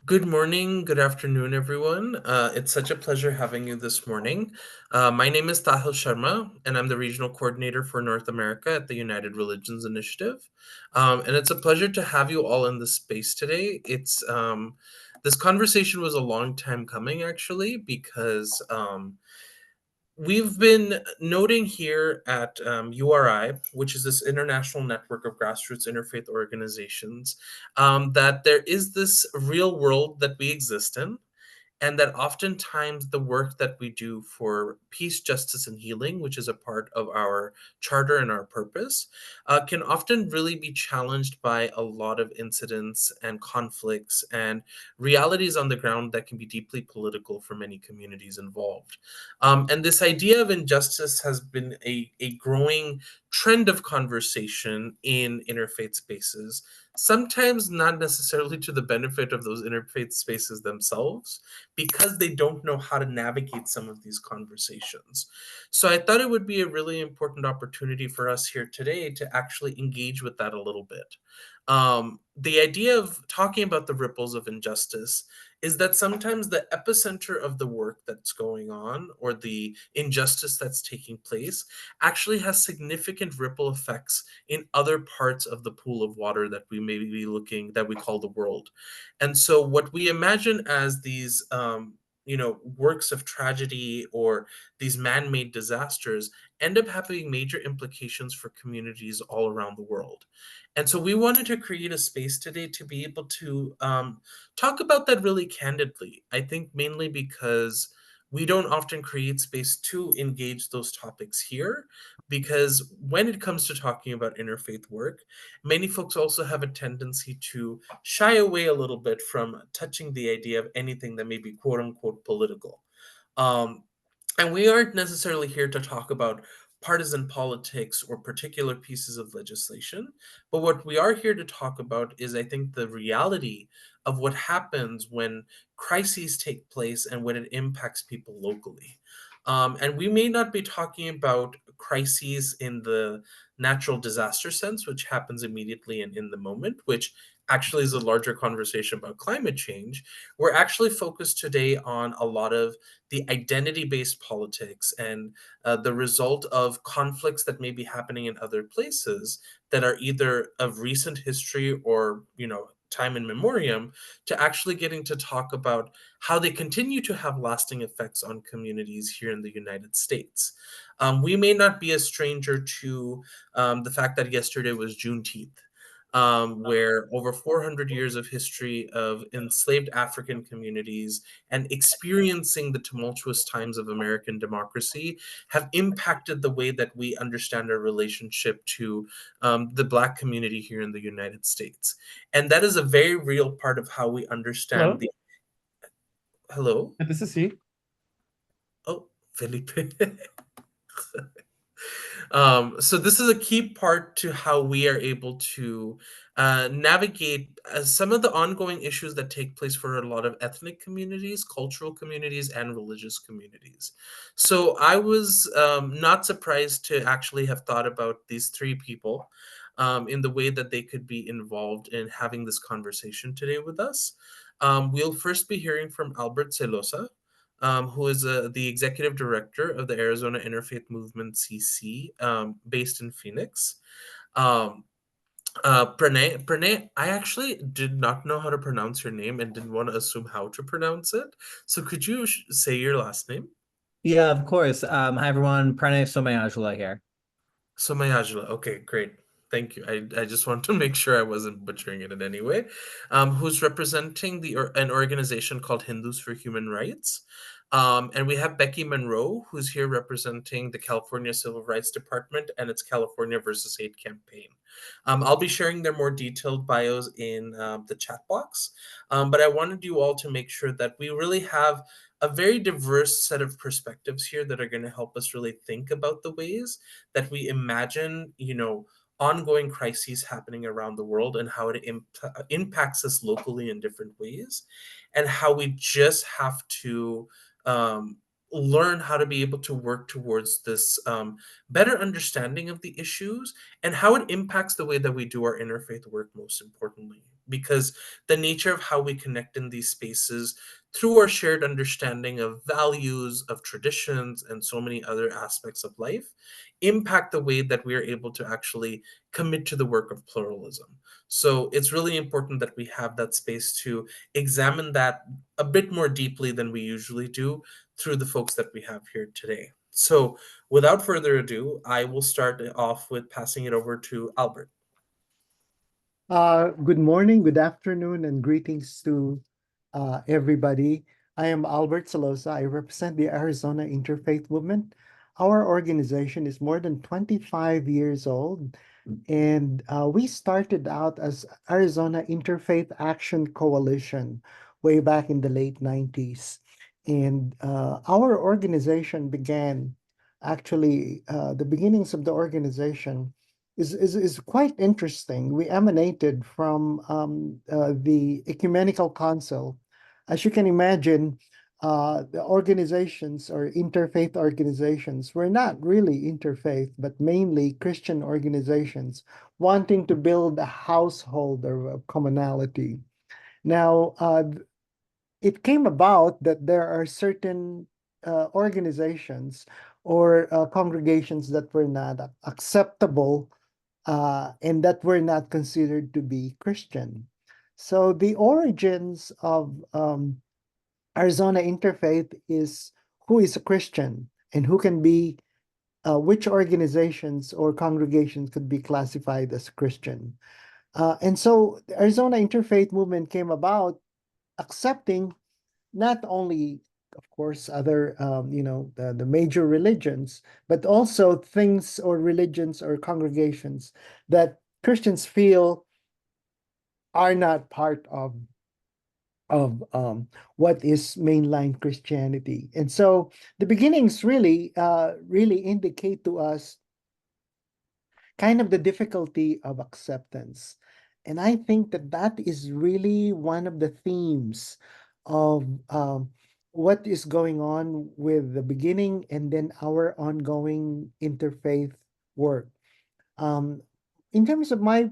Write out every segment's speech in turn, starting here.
Good morning, good afternoon, everyone. It's such a pleasure having you this morning. My name is Tahil Sharma, and I'm the Regional Coordinator for North America at the United Religions Initiative. And it's a pleasure to have you all in this space today. This conversation was a long time coming, actually, because we've been noting here at URI, which is this international network of grassroots interfaith organizations, that there is this real world that we exist in, and that oftentimes the work that we do for peace, justice, and healing, which is a part of our charter and our purpose, can often really be challenged by a lot of incidents and conflicts and realities on the ground that can be deeply political for many communities involved. And this idea of injustice has been a growing trend of conversation in interfaith spaces, sometimes not necessarily to the benefit of those interfaith spaces themselves, because they don't know how to navigate some of these conversations. So I thought it would be a really important opportunity for us here today to actually engage with that a little bit. The idea of talking about the ripples of injustice is that sometimes the epicenter of the work that's going on or the injustice that's taking place actually has significant ripple effects in other parts of the pool of water that we may be looking that we call the world. And so what we imagine as these works of tragedy or these man-made disasters end up having major implications for communities all around the world. And so we wanted to create a space today to be able to talk about that really candidly. I think mainly because we don't often create space to engage those topics here, because when it comes to talking about interfaith work, many folks also have a tendency to shy away a little bit from touching the idea of anything that may be quote unquote political. Um, and we aren't necessarily here to talk about partisan politics or particular pieces of legislation. But what we are here to talk about is, I think, the reality of what happens when crises take place and when it impacts people locally. And we may not be talking about crises in the natural disaster sense, which happens immediately and in the moment, which actually is a larger conversation about climate change. We're actually focused today on a lot of the identity-based politics and the result of conflicts that may be happening in other places that are either of recent history or, time in memoriam, to actually getting to talk about how they continue to have lasting effects on communities here in the United States. We may not be a stranger to the fact that yesterday was Juneteenth, where over 400 years of history of enslaved African communities and experiencing the tumultuous times of American democracy have impacted the way that we understand our relationship to the Black community here in the United States. And that is a very real part of how we understand Hello, the. Hello? this is C. Oh, Felipe. So this is a key part to how we are able to navigate some of the ongoing issues that take place for a lot of ethnic communities, cultural communities, and religious communities. So I was not surprised to actually have thought about these three people in the way that they could be involved in having this conversation today with us. We'll first be hearing from Albert Celoza, who is the executive director of the Arizona Interfaith Movement CC, based in Phoenix. Um, Pranay, I actually did not know how to pronounce your name and didn't want to assume how to pronounce it. So could you say your last name? Yeah, of course. Hi everyone, Pranay Somayajula here. Somayajula. Okay, great. Thank you. I just want to make sure I wasn't butchering it in any way. Who's representing an organization called Hindus for Human Rights. And we have Becky Monroe, who's here representing the California Civil Rights Department and its California versus Hate campaign. I'll be sharing their more detailed bios in the chat box. But I wanted you all to make sure that we really have a very diverse set of perspectives here that are going to help us really think about the ways that we imagine, ongoing crises happening around the world and how it impacts us locally in different ways, and how we just have to learn how to be able to work towards this better understanding of the issues and how it impacts the way that we do our interfaith work, most importantly. because the nature of how we connect in these spaces through our shared understanding of values, of traditions, and so many other aspects of life impact the way that we are able to actually commit to the work of pluralism. So it's really important that we have that space to examine that a bit more deeply than we usually do through the folks that we have here today. So without further ado, I will start off with passing it over to Albert. Good morning, good afternoon, and greetings to everybody. I am Albert Celoza. I represent the Arizona Interfaith Movement. Our organization is more than 25 years old, and we started out as Arizona Interfaith Action Coalition way back in the late 90s. And our organization began, actually, the beginnings of the organization is quite interesting. We emanated from the Ecumenical Council. As you can imagine, the organizations or interfaith organizations were not really interfaith, but mainly Christian organizations wanting to build a household or a commonality. Now, it came about that there are certain organizations or congregations that were not acceptable and that were not considered to be Christian. So the origins of Arizona Interfaith is who is a Christian and who can be, which organizations or congregations could be classified as Christian. And so the Arizona Interfaith Movement came about accepting not only, of course, other, the major religions, but also things or religions or congregations that Christians feel are not part of what is mainline Christianity. And so the beginnings really indicate to us kind of the difficulty of acceptance. And I think that that is really one of the themes of what is going on with the beginning and then our ongoing interfaith work. Um, in terms of my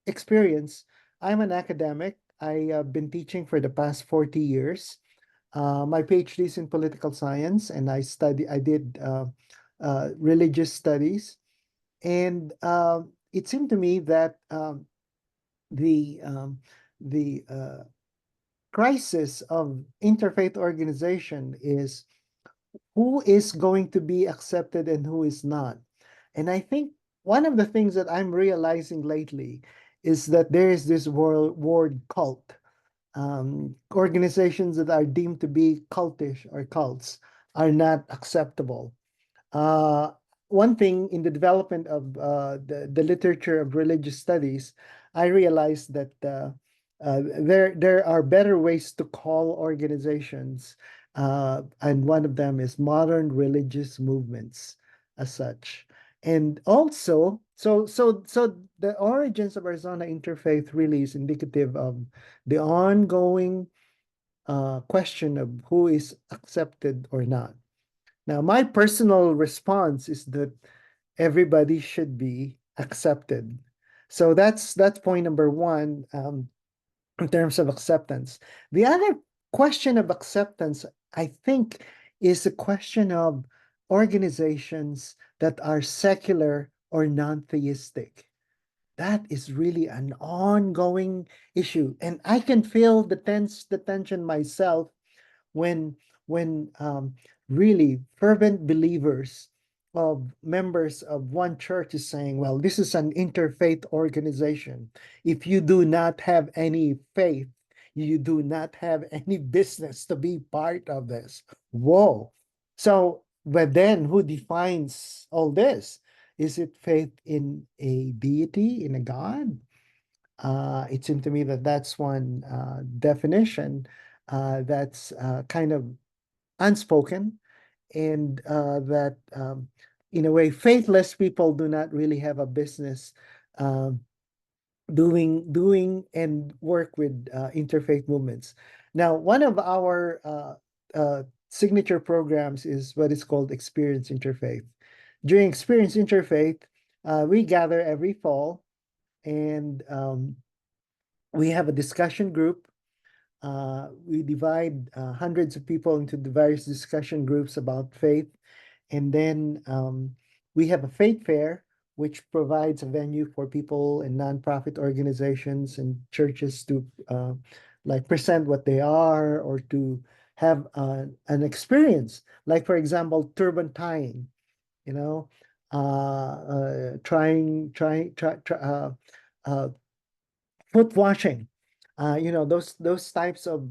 experience, I'm an academic. I have been teaching for the past 40 years. My PhD is in political science, and I did religious studies. And it seemed to me that the crisis of interfaith organization is who is going to be accepted and who is not. And I think one of the things that I'm realizing lately is that there is this word cult. Organizations that are deemed to be cultish or cults are not acceptable. Uh, One thing in the development of the literature of religious studies, I realized that there are better ways to call organizations, and one of them is modern religious movements, as such. And also, so the origins of Arizona Interfaith really is indicative of the ongoing question of who is accepted or not. Now, my personal response is that everybody should be accepted. So that's point number one in terms of acceptance. The other question of acceptance, I think, is a question of organizations that are secular or non-theistic. That is really an ongoing issue, and I can feel the tension myself when when really fervent believers of members of one church is saying, well, this is an interfaith organization. If you do not have any faith, you do not have any business to be part of this. Whoa. So, but then who defines all this? Is it faith in a deity, in a God? It seemed to me that that's one definition that's kind of unspoken, and that in a way, faithless people do not really have a business um, doing and work with interfaith movements. Now, one of our signature programs is what is called Experience Interfaith. During Experience Interfaith, we gather every fall, and we have a discussion group. We divide hundreds of people into the various discussion groups about faith. And then we have a faith fair, which provides a venue for people and nonprofit organizations and churches to like present what they are, or to have an experience. Like, for example, turban tying, you know, uh, foot washing, those types of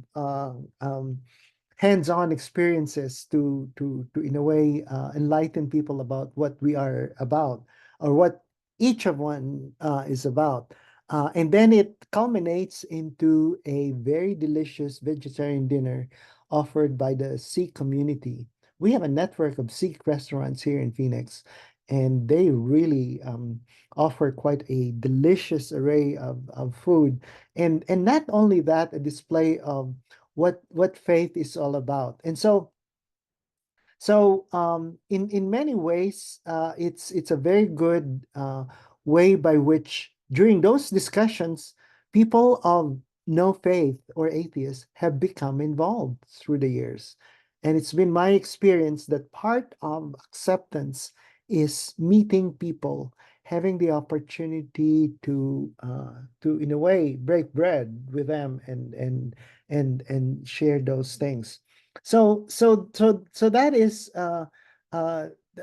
hands-on experiences to in a way enlighten people about what we are about, or what each of one is about. And then it culminates into a very delicious vegetarian dinner offered by the Sikh community. We have a network of Sikh restaurants here in Phoenix, and they really offer quite a delicious array of food. And not only that, a display of what faith is all about. And so in many ways, it's a very good way by which during those discussions, people of no faith or atheists have become involved through the years. And it's been my experience that part of acceptance is meeting people, having the opportunity to in a way break bread with them, and share those things. So that is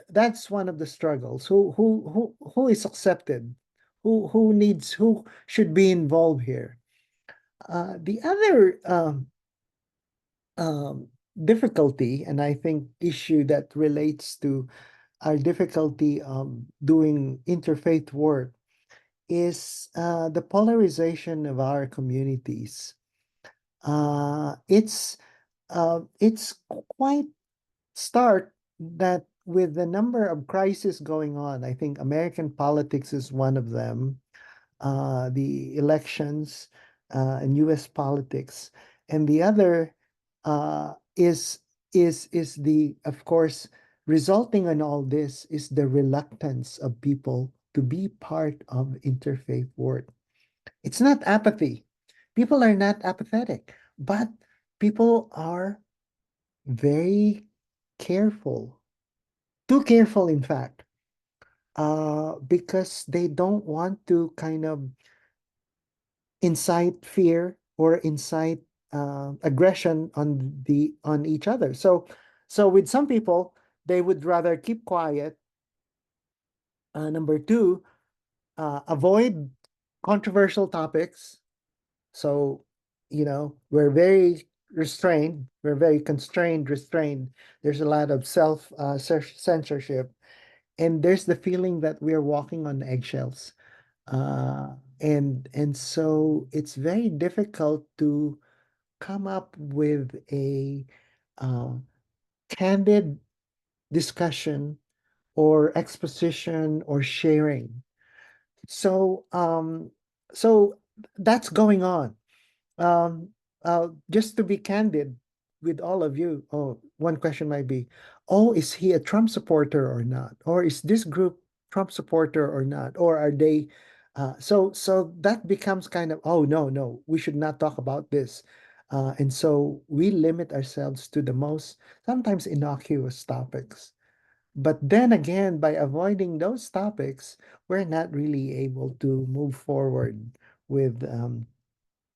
that's one of the struggles. Who is accepted? Who should be involved here? The other um, difficulty, and I think issue that relates to our difficulty doing interfaith work, is the polarization of our communities. It's quite start that with the number of crises going on. I think American politics is one of them, the elections and U.S. politics, and the other is the, of course, resulting in all this is the reluctance of people to be part of interfaith work. It's not apathy. People are not apathetic, but people are very careful, too careful, in fact, because they don't want to kind of incite fear or incite aggression on each other. So with some people, they would rather keep quiet. Number two, avoid controversial topics. So, we're very restrained. We're very constrained, restrained. There's a lot of self censorship, and there's the feeling that we're walking on eggshells. And so it's very difficult to come up with a uh, candid discussion or exposition or sharing. So so that's going on. Um, just to be candid with all of you, one question might be, oh, is he a Trump supporter or not? Or is this group Trump supporter or not? Or are they? So that becomes kind of, oh, no, no, we should not talk about this. And so we limit ourselves to the most sometimes innocuous topics. But then again, by avoiding those topics, we're not really able to move forward with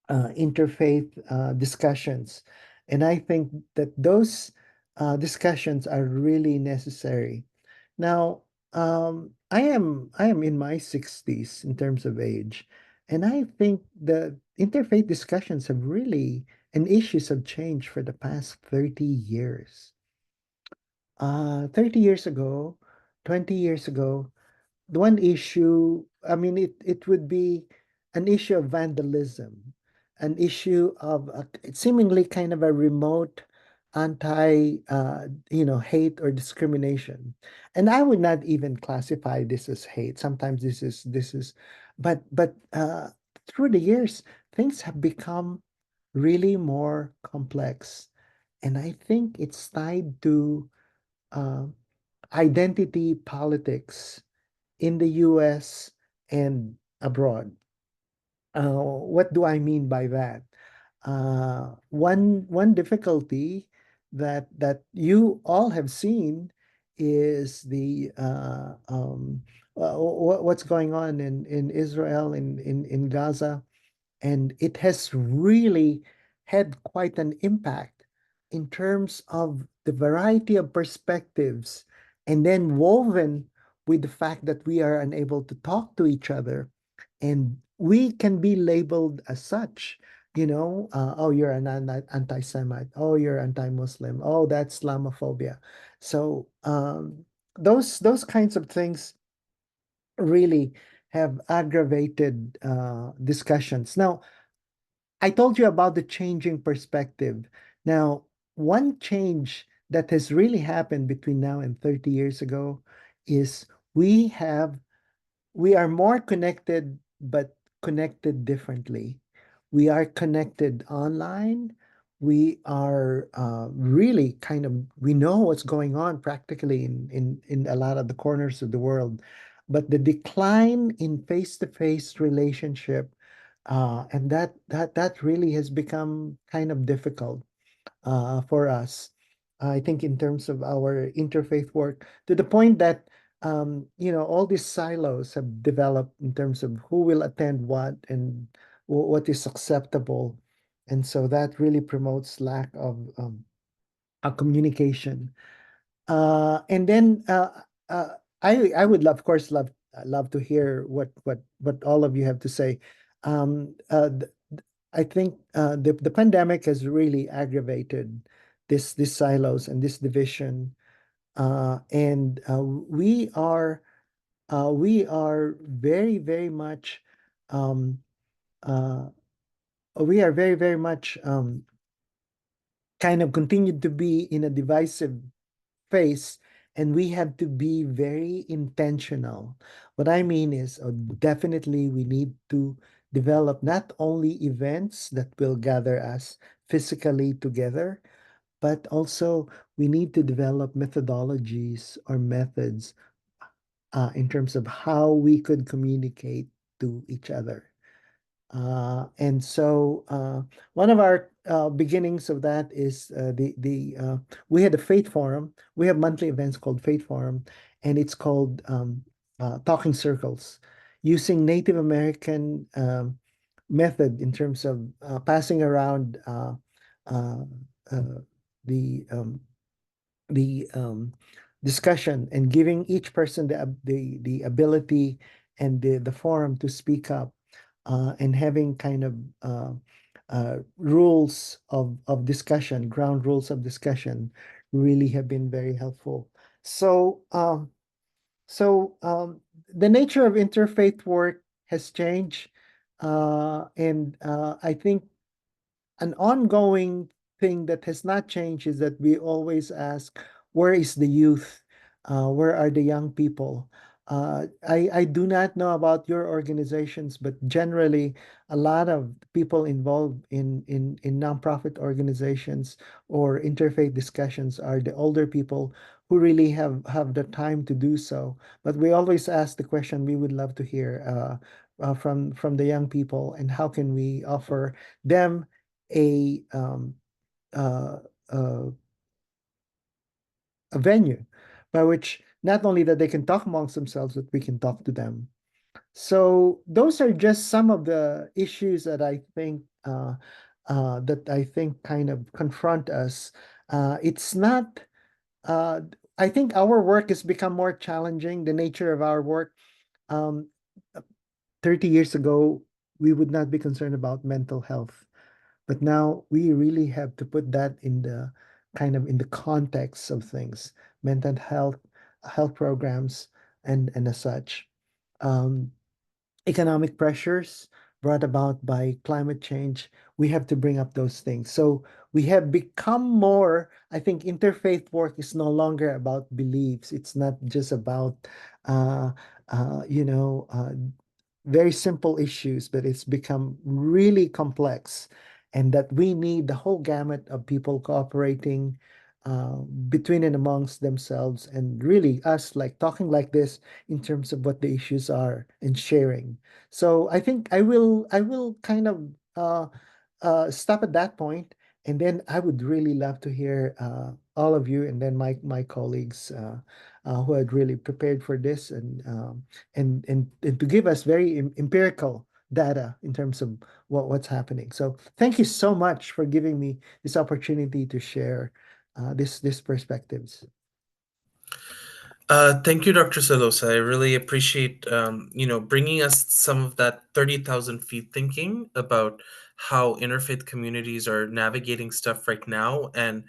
interfaith discussions. And I think that those discussions are really necessary. Now, I am in my 60s in terms of age, and I think the interfaith discussions have really and issues have changed for the past 30 years. 30 years ago, 20 years ago, the one issue, I mean, it would be an issue of vandalism, an issue of seemingly kind of a remote anti, hate or discrimination. And I would not even classify this as hate. Sometimes this is, but through the years, things have become really more complex. And I think it's tied to uh, identity politics in the US and abroad. What do I mean by that? One difficulty that you all have seen is what's going on in Israel, in Gaza, and it has really had quite an impact in terms of the variety of perspectives, and then woven with the fact that we are unable to talk to each other, and we can be labeled as such. Oh, you're an anti-Semite. Oh, you're anti-Muslim. Oh, that's Islamophobia. So those kinds of things really have aggravated discussions. Now, I told you about the changing perspective. Now, one change that has really happened between now and 30 years ago is we have we are more connected, but connected differently. We are connected online. We are really we know what's going on practically in a lot of the corners of the world. But the decline in face-to-face relationship, and that really has become kind of difficult for us. I think in terms of our interfaith work, to the point that all these silos have developed in terms of who will attend what and what is acceptable, and so that really promotes lack of a communication. And then I would love, of course, love to hear what all of you have to say. I think the pandemic has really aggravated this silos and this division, and we are very much um, uh, very much kind of continued to be in a divisive phase, and we have to be very intentional. What I mean is, definitely we need to develop not only events that will gather us physically together, but also we need to develop methodologies or methods in terms of how we could communicate to each other. And so one of our beginnings of that is we had a Faith Forum. We have monthly events called Faith Forum, and it's called Talking Circles, using Native American method in terms of passing around uh, uh, the discussion and giving each person the ability and the forum to speak up, and having kind of rules of discussion, ground rules of discussion, really have been very helpful. So the nature of interfaith work has changed, and I think an ongoing thing that has not changed is that we always ask, where is the youth? Where are the young people? I do not know about your organizations, but generally, a lot of people involved in nonprofit organizations or interfaith discussions are the older people who really have the time to do so. But we always ask the question, we would love to hear from the young people, and how can we offer them a uh, uh, a venue by which not only that they can talk amongst themselves, but we can talk to them. So those are just some of the issues that I think kind of confront us. It's not. Uh, I think our work has become more challenging. The nature of our work. Um, 30 years ago, we would not be concerned about mental health. But now we really have to put that in the context of things, mental health programs, and as such. Um, Economic pressures brought about by climate change, we have to bring up those things. So we have become more, I think interfaith work is no longer about beliefs. It's not just about, uh, uh, you know, uh, very simple issues, but it's become really complex, and that we need the whole gamut of people cooperating, between and amongst themselves, and really us like talking like this in terms of what the issues are and sharing. So I think I will kind of stop at that point, and then I would really love to hear all of you, and then my colleagues who had really prepared for this, and to give us very empirical data in terms of what's happening. So thank you so much for giving me this opportunity to share this perspectives. Thank you, Dr. Celoza. I really appreciate bringing us some of that 30,000 feet thinking about how interfaith communities are navigating stuff right now. And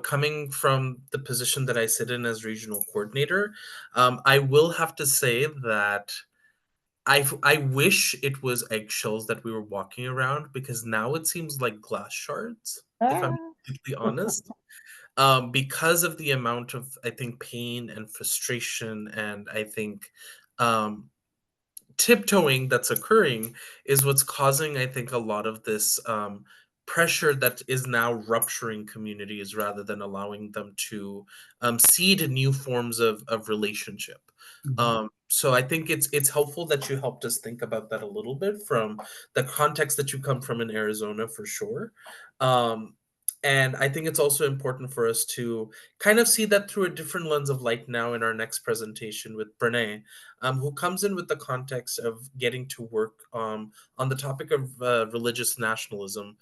coming from the position that I sit in as regional coordinator, I will have to say that I wish it was eggshells that we were walking around, because now it seems like glass shards, if I'm completely honest, because of the amount of, I think, pain and frustration, and I think um, tiptoeing that's occurring is what's causing, I think, a lot of this pressure that is now rupturing communities rather than allowing them to seed new forms of relationship. Mhm. So I think it's helpful that you helped us think about that a little bit from the context that you come from in Arizona, for sure. Um, and I think it's also important for us to kind of see that through a different lens of light now in our next presentation with Pranay, who comes in with the context of getting to work on the topic of religious nationalism,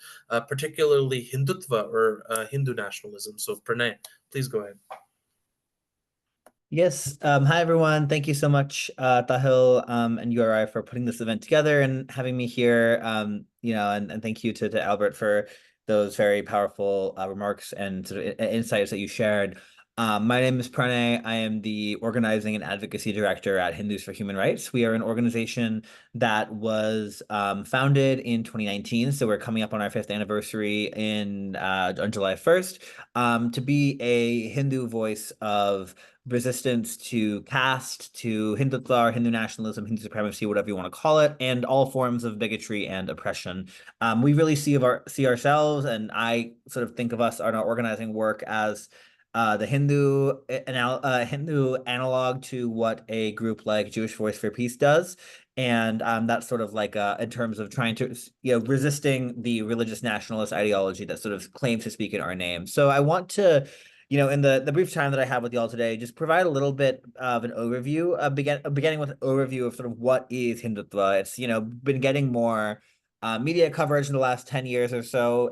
particularly Hindutva, or Hindu nationalism. So, Pranay, please go ahead. Yes. Hi, everyone. Thank you so much, Tahil, and URI for putting this event together and having me here. And thank you to Albert for those very powerful remarks and sort of insights that you shared. My name is Pranay. I am the organizing and advocacy director at Hindus for Human Rights. We are an organization that was founded in 2019, so we're coming up on our 5th anniversary on July 1st, to be a Hindu voice of resistance to caste, to Hindutva, or Hindu nationalism, Hindu supremacy, whatever you want to call it, and all forms of bigotry and oppression. We really see ourselves, and I sort of think of us on our organizing work as the Hindu analog to what a group like Jewish Voice for Peace does. And that's sort of like in terms of trying to, resisting the religious nationalist ideology that sort of claims to speak in our name. So I want to, in the brief time that I have with y'all today, just provide a little bit of an overview, beginning with an overview of sort of what is Hindutva. It's, been getting more media coverage in the last 10 years or so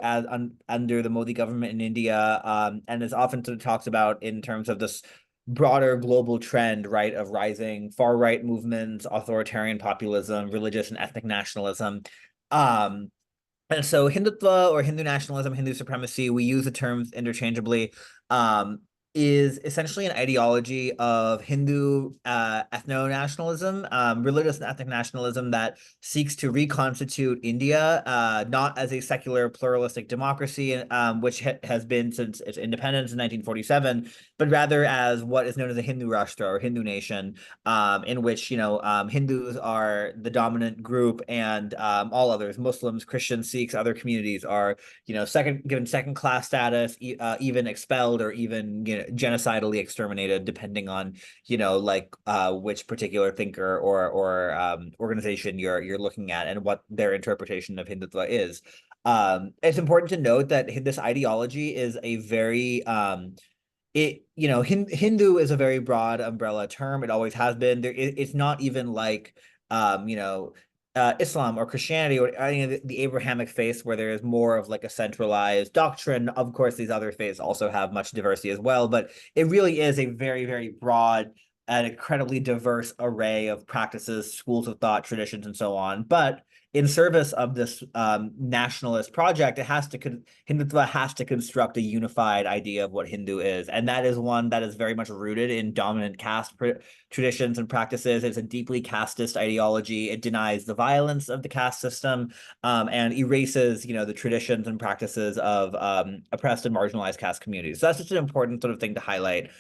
under the Modi government in India, and is often sort of talked about in terms of this broader global trend, right, of rising far-right movements, authoritarian populism, religious and ethnic nationalism. And so Hindutva, or Hindu nationalism, Hindu supremacy, we use the terms interchangeably, is essentially an ideology of Hindu ethno-nationalism, religious and ethnic nationalism that seeks to reconstitute India, not as a secular pluralistic democracy, which has been since its independence in 1947, but rather as what is known as a Hindu Rashtra, or Hindu nation, in which Hindus are the dominant group, and all others, Muslims, Christians, Sikhs, other communities are given second class status, even expelled, or even genocidally exterminated, depending on which particular thinker or organization you're looking at and what their interpretation of Hindutva is. It's important to note that this ideology is a very Hindu is a very broad umbrella term. It always has been. It's not even like Islam or Christianity or any of the Abrahamic faiths, where there is more of like a centralized doctrine. Of course, these other faiths also have much diversity as well, but it really is a very, very broad and incredibly diverse array of practices, schools of thought, traditions, and so on. But in service of this nationalist project, Hindutva has to construct a unified idea of what Hindu is, and that is one that is very much rooted in dominant caste traditions and practices. It's a deeply casteist ideology. It denies the violence of the caste system, and erases, the traditions and practices of oppressed and marginalized caste communities. So that's just an important sort of thing to highlight.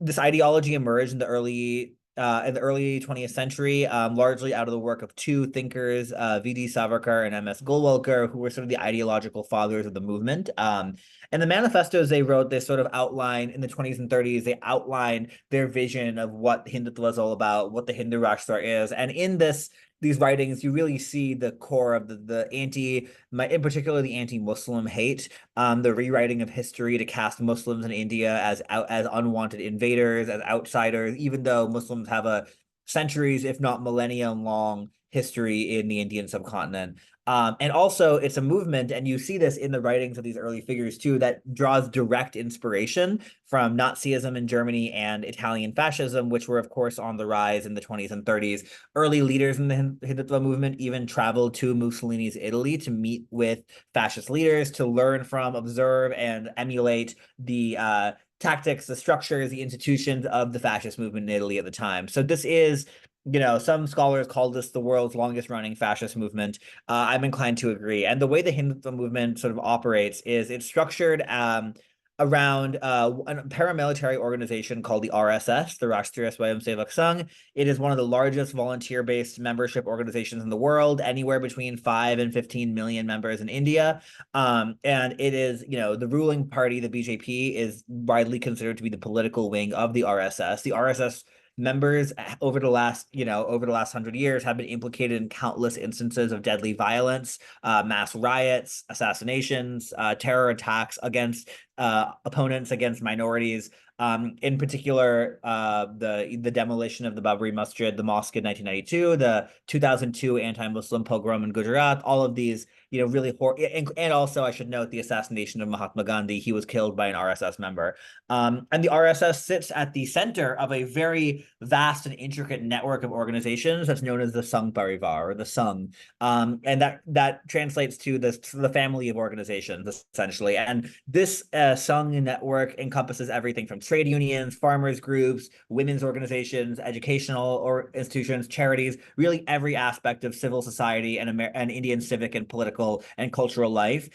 This ideology emerged in the early in the early 20th century, largely out of the work of two thinkers, V.D. Savarkar and M.S. Golwalkar, who were sort of the ideological fathers of the movement. And the manifestos they wrote, they sort of outline in the 20s and 30s, they outline their vision of what Hindutva is all about, what the Hindu Rashtra is. And in these writings, you really see the core of the in particular, the anti-Muslim hate, the rewriting of history to cast Muslims in India as unwanted invaders, as outsiders, even though Muslims have a centuries, if not millennium-long history in the Indian subcontinent. And also, it's a movement, and you see this in the writings of these early figures too, that draws direct inspiration from Nazism in Germany and Italian fascism, which were, of course, on the rise in the 20s and 30s. Early leaders in the Hindutva movement even traveled to Mussolini's Italy to meet with fascist leaders, to learn from, observe, and emulate the tactics, the structures, the institutions of the fascist movement in Italy at the time. So this is, some scholars call this the world's longest running fascist movement. I'm inclined to agree. And the way the Hindutva movement sort of operates is it's structured around a paramilitary organization called the RSS, the Rashtriya Swayamsevak Sangh. It is one of the largest volunteer-based membership organizations in the world, anywhere between 5 and 15 million members in India. And it is, the ruling party, the BJP, is widely considered to be the political wing of the RSS. The RSS members over the last 100 years have been implicated in countless instances of deadly violence, mass riots, assassinations, terror attacks against opponents, against minorities. In particular, the demolition of the Babri Masjid, the mosque in 1992, the 2002 anti-Muslim pogrom in Gujarat, all of these, really and also I should note the assassination of Mahatma Gandhi. He was killed by an RSS member. And the RSS sits at the center of a very vast and intricate network of organizations that's known as the Sangh Parivar, or the Sangh. And that translates to the family of organizations, essentially. And this Sangh network encompasses everything from trade unions, farmers groups, women's organizations, educational or institutions, charities, really every aspect of civil society and Indian civic and political and cultural life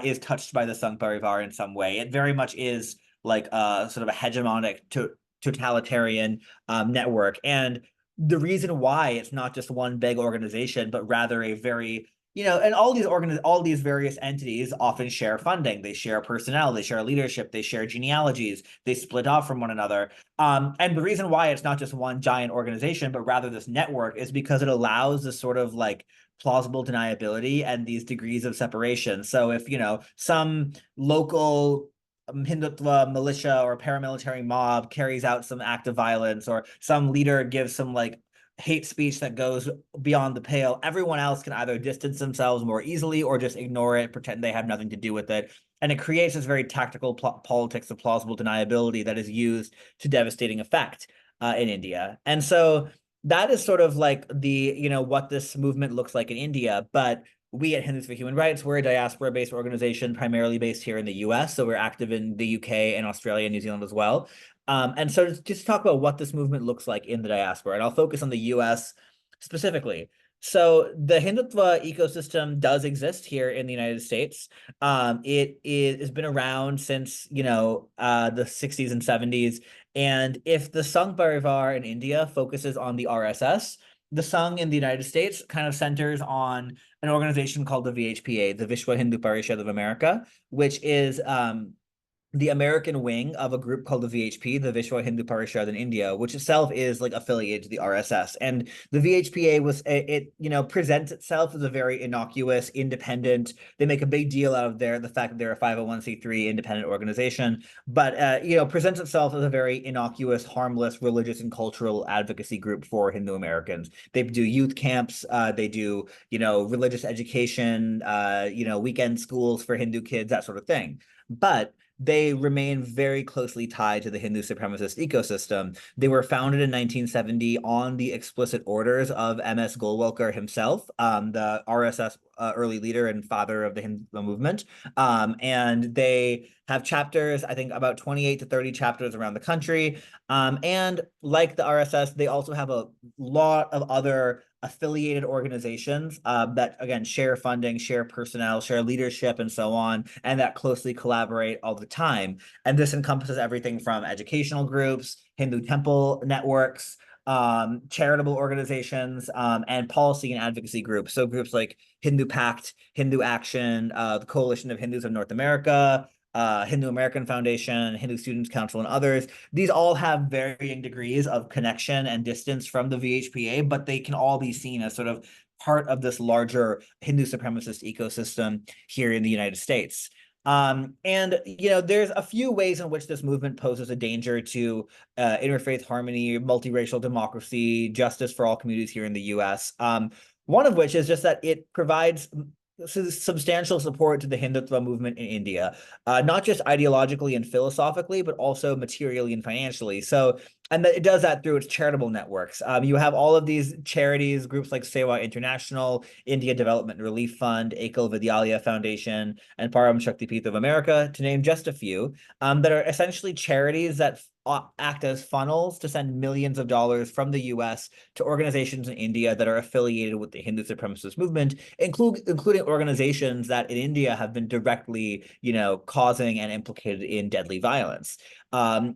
is touched by the Sangh Parivar in some way. It very much is like sort of a hegemonic totalitarian network. And the reason why it's not just one big organization, but rather a very, and all these various entities often share funding. They share personnel, they share leadership, they share genealogies, they split off from one another. And the reason why it's not just one giant organization, but rather this network, is because it allows this sort of like plausible deniability and these degrees of separation. So if, some local Hindutva militia or paramilitary mob carries out some act of violence, or some leader gives some like hate speech that goes beyond the pale, everyone else can either distance themselves more easily or just ignore it, pretend they have nothing to do with it. And it creates this very tactical politics of plausible deniability that is used to devastating effect in India. And so that is sort of like the, what this movement looks like in India. But we at Hindus for Human Rights, we're a diaspora-based organization primarily based here in the US. So we're active in the UK and Australia and New Zealand as well. And so just talk about what this movement looks like in the diaspora, and I'll focus on the US specifically. So the Hindutva ecosystem does exist here in the United States. It has been around since, the 60s and 70s. And if the Sangh Parivar in India focuses on the RSS, the Sangh in the United States kind of centers on an organization called the VHPA, the Vishwa Hindu Parishad of America, which is the American wing of a group called the VHP, the Vishwa Hindu Parishad in India, which itself is like affiliated to the RSS. And the VHPA presents itself as a very innocuous, independent. They make a big deal out of the fact that they're a 501c3 independent organization, but presents itself as a very innocuous, harmless, religious and cultural advocacy group for Hindu Americans. They do youth camps, they do religious education, weekend schools for Hindu kids, that sort of thing. But they remain very closely tied to the Hindu supremacist ecosystem. They were founded in 1970 on the explicit orders of M.S. Golwalkar himself, the RSS early leader and father of the Hindu movement. And they have chapters, I think about 28 to 30 chapters around the country. And like the RSS, they also have a lot of other affiliated organizations that, again, share funding, share personnel, share leadership, and so on, and that closely collaborate all the time. And this encompasses everything from educational groups, Hindu temple networks, charitable organizations, and policy and advocacy groups. So groups like Hindu Pact, Hindu Action, the Coalition of Hindus of North America, Hindu American Foundation, Hindu Students Council, and others. These all have varying degrees of connection and distance from the VHPA, but they can all be seen as sort of part of this larger Hindu supremacist ecosystem here in the United States. And there's a few ways in which this movement poses a danger to interfaith harmony, multiracial democracy, justice for all communities here in the US. One of which is just that it provides substantial support to the Hindutva movement in India, not just ideologically and philosophically, but also materially and financially. So, and it does that through its charitable networks. You have all of these charities, groups like Sewa International, India Development and Relief Fund, Ekal Vidyalaya Foundation, and Param Shaktipith of America, to name just a few, that are essentially charities that act as funnels to send millions of dollars from the US to organizations in India that are affiliated with the Hindu supremacist movement, including organizations that in India have been directly, causing and implicated in deadly violence.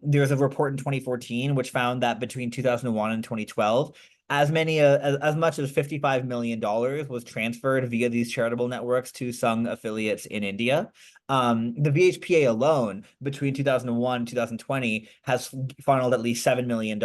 There's a report in 2014 which found that between 2001 and 2012, as much as $55 million was transferred via these charitable networks to Sangh affiliates in India. The VHPA alone between 2001 and 2020 has funneled at least $7 million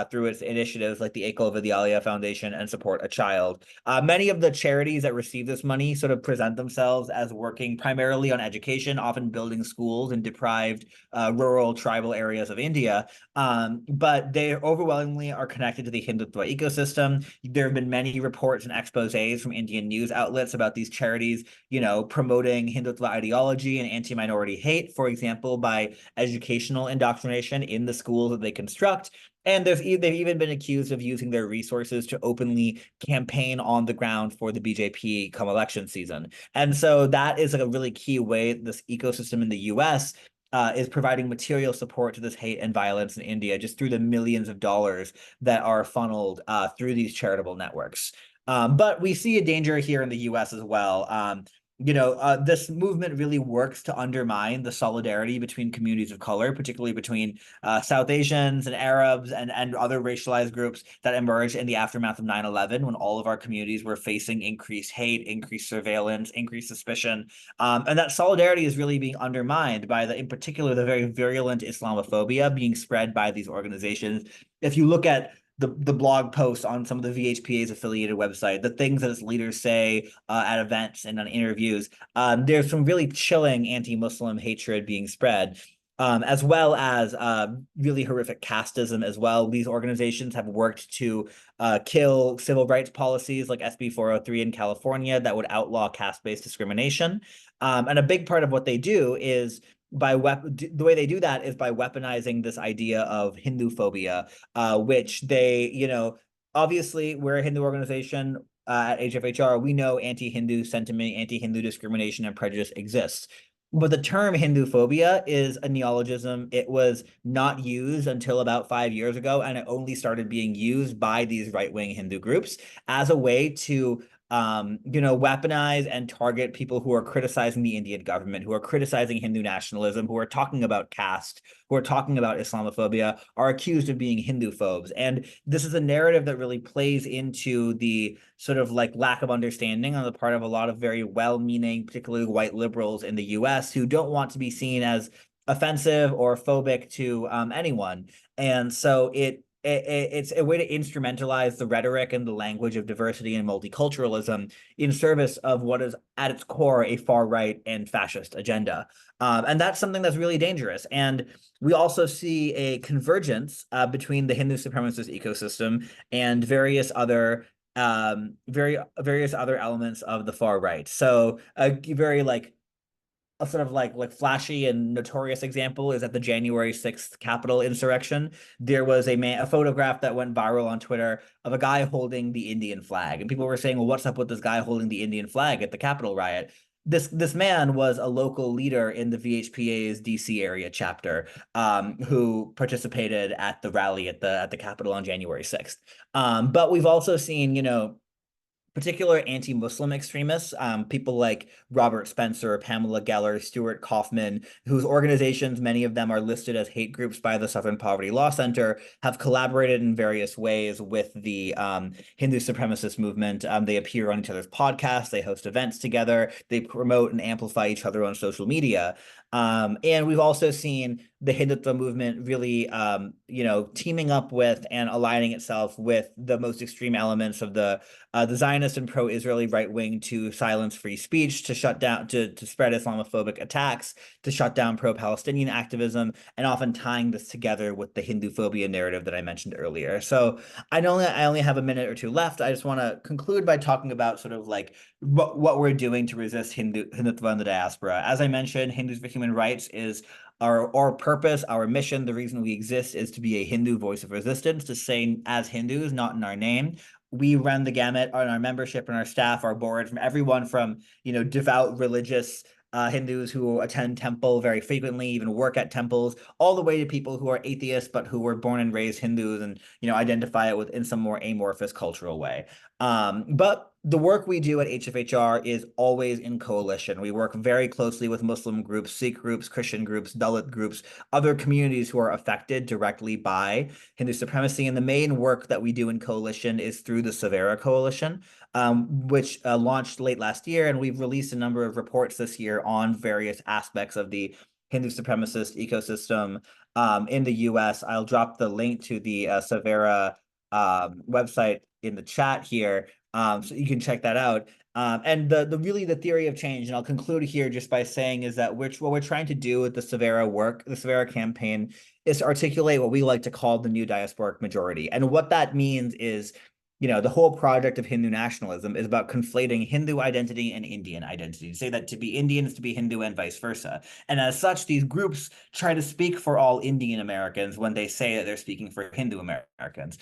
through its initiatives like the Ekal Vidyalaya Foundation and Support a Child. Many of the charities that receive this money sort of present themselves as working primarily on education, often building schools in deprived rural tribal areas of India. But they overwhelmingly are connected to the Hindutva ecosystem. There have been many reports and exposés from Indian news outlets about these charities, promoting Hindutva ideology and anti-minority hate, for example, by educational indoctrination in the schools that they construct. And they've even been accused of using their resources to openly campaign on the ground for the BJP come election season. And so that is a really key way this ecosystem in the US is providing material support to this hate and violence in India, just through the millions of dollars that are funneled through these charitable networks. But we see a danger here in the US as well. This movement really works to undermine the solidarity between communities of color, particularly between South Asians and Arabs and other racialized groups that emerged in the aftermath of 9/11, when all of our communities were facing increased hate, increased surveillance, increased suspicion. And that solidarity is really being undermined by in particular, the very virulent Islamophobia being spread by these organizations. If you look at the blog posts on some of the VHPA's affiliated website, the things that its leaders say at events and on interviews, there's some really chilling anti-Muslim hatred being spread, as well as really horrific casteism as well. These organizations have worked to kill civil rights policies like SB 403 in California that would outlaw caste-based discrimination. And a big part of what they do is the way they do that is by weaponizing this idea of Hindu phobia, which they, obviously we're a Hindu organization at HFHR. We know anti-Hindu sentiment, anti-Hindu discrimination and prejudice exists. But the term Hindu phobia is a neologism. It was not used until about 5 years ago, and it only started being used by these right-wing Hindu groups as a way to weaponize and target people who are criticizing the Indian government, who are criticizing Hindu nationalism, who are talking about caste, who are talking about Islamophobia, are accused of being Hindu phobes. And this is a narrative that really plays into the sort of like lack of understanding on the part of a lot of very well-meaning, particularly white liberals in the US, who don't want to be seen as offensive or phobic to anyone. And so it's a way to instrumentalize the rhetoric and the language of diversity and multiculturalism in service of what is at its core a far-right and fascist agenda. And that's something that's really dangerous. And we also see a convergence between the Hindu supremacist ecosystem and various other elements of the far right. So a very a sort of like flashy and notorious example is at the January 6th Capitol insurrection. There was a photograph that went viral on Twitter of a guy holding the Indian flag. And people were saying, well, what's up with this guy holding the Indian flag at the Capitol riot? This man was a local leader in the VHPA's DC area chapter, who participated at the rally at the Capitol on January 6th. But we've also seen, particular anti-Muslim extremists, people like Robert Spencer, Pamela Geller, Stuart Kaufman, whose organizations, many of them are listed as hate groups by the Southern Poverty Law Center, have collaborated in various ways with the Hindu supremacist movement. They appear on each other's podcasts, they host events together, they promote and amplify each other on social media. And we've also seen the Hindutva movement really, teaming up with and aligning itself with the most extreme elements of the Zionist and pro-Israeli right wing to silence free speech, to shut down, to spread Islamophobic attacks, to shut down pro-Palestinian activism, and often tying this together with the Hindu phobia narrative that I mentioned earlier. So I only have a minute or two left. I just want to conclude by talking about sort of like what we're doing to resist Hindutva in the diaspora. As I mentioned, Hindus for Human Rights is our purpose, our mission, the reason we exist is to be a Hindu voice of resistance, to say as Hindus, not in our name. We run the gamut on our membership and our staff, our board, from everyone from, devout religious Hindus who attend temple very frequently, even work at temples, all the way to people who are atheists, but who were born and raised Hindus and, identify it in some more amorphous cultural way. But the work we do at HFHR is always in coalition. We work very closely with Muslim groups, Sikh groups, Christian groups, Dalit groups, other communities who are affected directly by Hindu supremacy. And the main work that we do in coalition is through the Savera Coalition, which launched late last year. And we've released a number of reports this year on various aspects of the Hindu supremacist ecosystem in the US. I'll drop the link to the Savera website in the chat here, so you can check that out. And the theory of change, and I'll conclude here just by saying, is that what we're trying to do with the Savera campaign, is to articulate what we like to call the new diasporic majority. And what that means is, the whole project of Hindu nationalism is about conflating Hindu identity and Indian identity, to say that to be Indian is to be Hindu and vice versa. And as such, these groups try to speak for all Indian Americans when they say that they're speaking for Hindu Americans.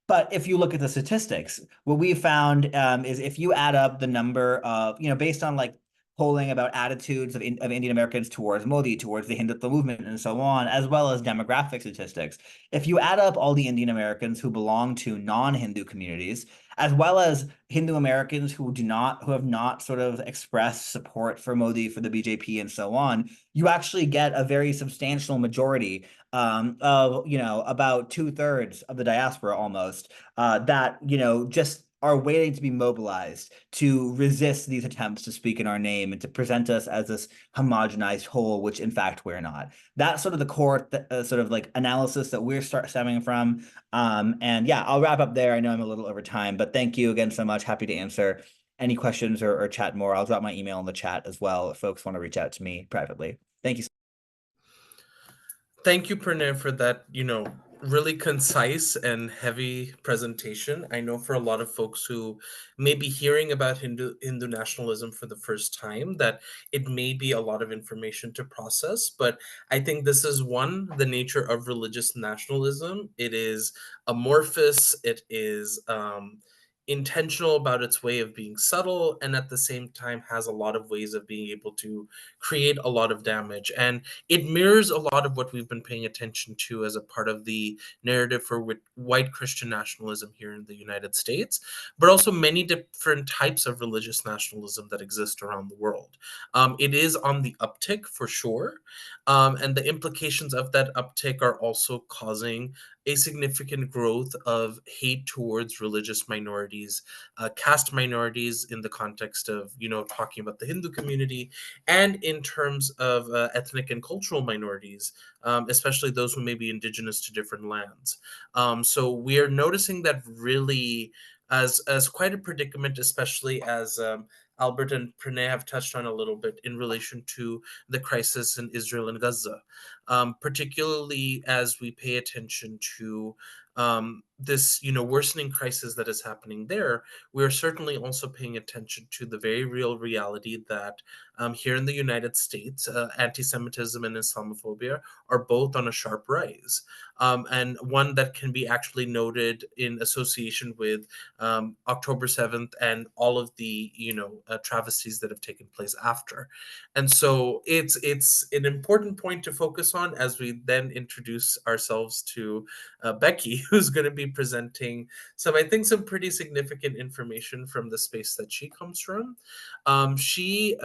But if you look at the statistics, what we found is if you add up the number of, based on like polling about attitudes of Indian Americans towards Modi, towards the Hindutva movement, and so on, as well as demographic statistics, if you add up all the Indian Americans who belong to non-Hindu communities, as well as Hindu Americans who have not sort of expressed support for Modi, for the BJP, and so on, you actually get a very substantial majority of, about 2/3 of the diaspora almost, that, just are waiting to be mobilized to resist these attempts to speak in our name and to present us as this homogenized whole, which in fact we're not. That's sort of the core sort of like analysis that we're stemming from. And yeah, I'll wrap up there. I know I'm a little over time, but thank you again so much. Happy to answer any questions or chat more. I'll drop my email in the chat as well if folks want to reach out to me privately. Thank you. Thank you, Pranay, for that, really concise and heavy presentation. I know for a lot of folks who may be hearing about Hindu nationalism for the first time, that it may be a lot of information to process. But I think this is the nature of religious nationalism. It is amorphous. It is intentional about its way of being subtle, and at the same time has a lot of ways of being able to create a lot of damage. And it mirrors a lot of what we've been paying attention to as a part of the narrative for white Christian nationalism here in the United States, but also many different types of religious nationalism that exist around the world. It is on the uptick for sure, and the implications of that uptick are also causing a significant growth of hate towards religious minorities, caste minorities in the context of, talking about the Hindu community, and in terms of ethnic and cultural minorities, especially those who may be indigenous to different lands. So we are noticing that really as quite a predicament, especially as Albert and Pranay have touched on a little bit in relation to the crisis in Israel and Gaza, particularly as we pay attention to this, worsening crisis that is happening there. We are certainly also paying attention to the very real reality that here in the United States, anti-Semitism and Islamophobia are both on a sharp rise, and one that can be actually noted in association with October 7th and all of the travesties that have taken place after. And so it's an important point to focus on as we then introduce ourselves to Becky, who's going to be presenting some, I think, some pretty significant information from the space that she comes from. She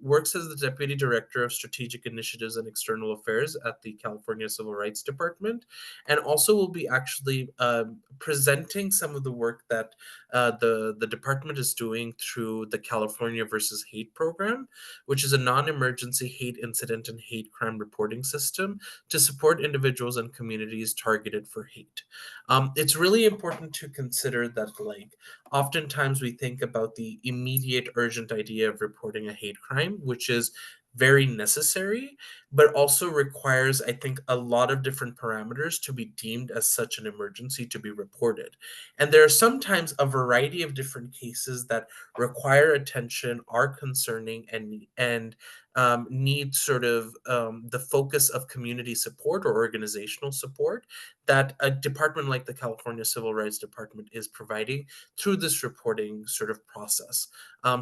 works as the Deputy Director of Strategic Initiatives and External Affairs at the California Civil Rights Department, and also will be actually presenting some of the work that the department is doing through the California versus Hate program, which is a non-emergency hate incident and hate crime reporting system to support individuals and communities targeted for hate. It's really important to consider that, like, oftentimes we think about the immediate urgent idea of reporting a hate crime, which is very necessary, but also requires, I think, a lot of different parameters to be deemed as such an emergency to be reported. And there are sometimes a variety of different cases that require attention, are concerning, and need sort of the focus of community support or organizational support that a department like the California Civil Rights Department is providing through this reporting sort of process.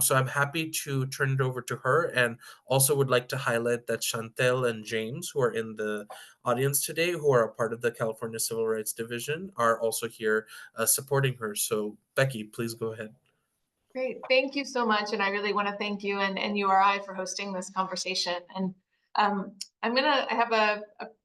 So I'm happy to turn it over to her, and also would like to highlight that Chantel and James, who are in the audience today, who are a part of the California Civil Rights Division, are also here supporting her. So Becky, please go ahead. Great, thank you so much. And I really want to thank you and URI for hosting this conversation. And I have a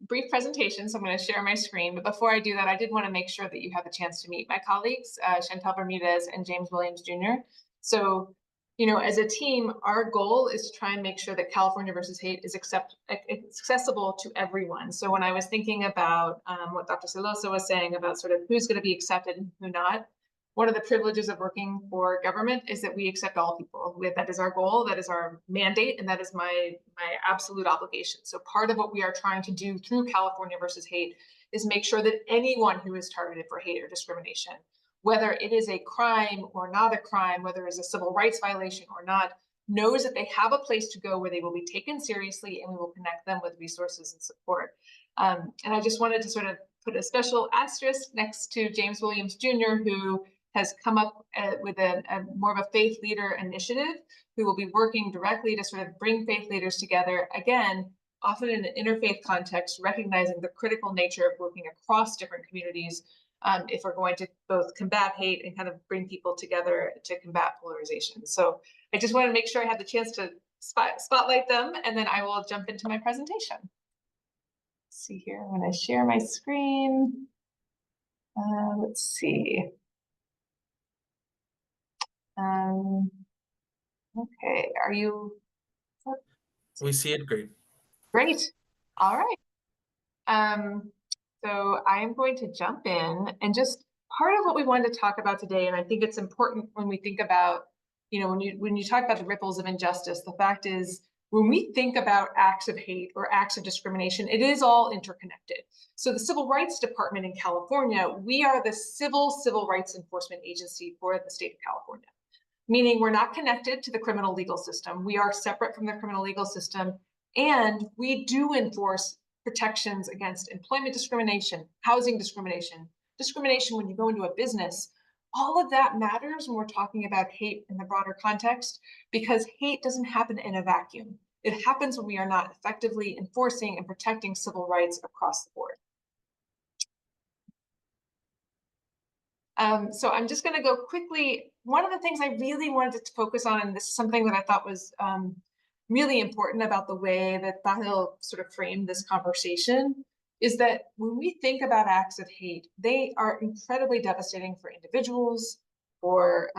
brief presentation, so I'm going to share my screen. But before I do that, I did want to make sure that you have a chance to meet my colleagues, Chantel Bermudez and James Williams Jr. So, you know, as a team, our goal is to try and make sure that California versus Hate is accessible to everyone. So when I was thinking about what Dr. Celoza was saying about sort of who's going to be accepted and who not, one of the privileges of working for government is that we accept all people. That is our goal, that is our mandate, and that is my absolute obligation. So part of what we are trying to do through California versus Hate is make sure that anyone who is targeted for hate or discrimination, whether it is a crime or not a crime, whether it's a civil rights violation or not, knows that they have a place to go where they will be taken seriously, and we will connect them with resources and support. And I just wanted to sort of put a special asterisk next to James Williams Jr., who has come up with a more of a faith leader initiative, who will be working directly to sort of bring faith leaders together, again, often in an interfaith context, recognizing the critical nature of working across different communities if we're going to both combat hate and kind of bring people together to combat polarization. So I just wanted to make sure I had the chance to spotlight them, and then I will jump into my presentation. Let's see here, I'm going to share my screen. Let's see. Okay, are you? We see it great. Great. All right. So I am going to jump in, and just part of what we wanted to talk about today, and I think it's important when we think about, you know, when you talk about the ripples of injustice, the fact is, when we think about acts of hate or acts of discrimination, it is all interconnected. So the Civil Rights Department in California, we are the civil rights enforcement agency for the state of California, meaning we're not connected to the criminal legal system. We are separate from the criminal legal system, and we do enforce protections against employment discrimination, housing discrimination, discrimination when you go into a business. All of that matters when we're talking about hate in the broader context, because hate doesn't happen in a vacuum. It happens when we are not effectively enforcing and protecting civil rights across the board. So I'm just going to go quickly. One of the things I really wanted to focus on, and this is something that I thought was really important about the way that Tahil sort of framed this conversation, is that when we think about acts of hate, they are incredibly devastating for individuals, for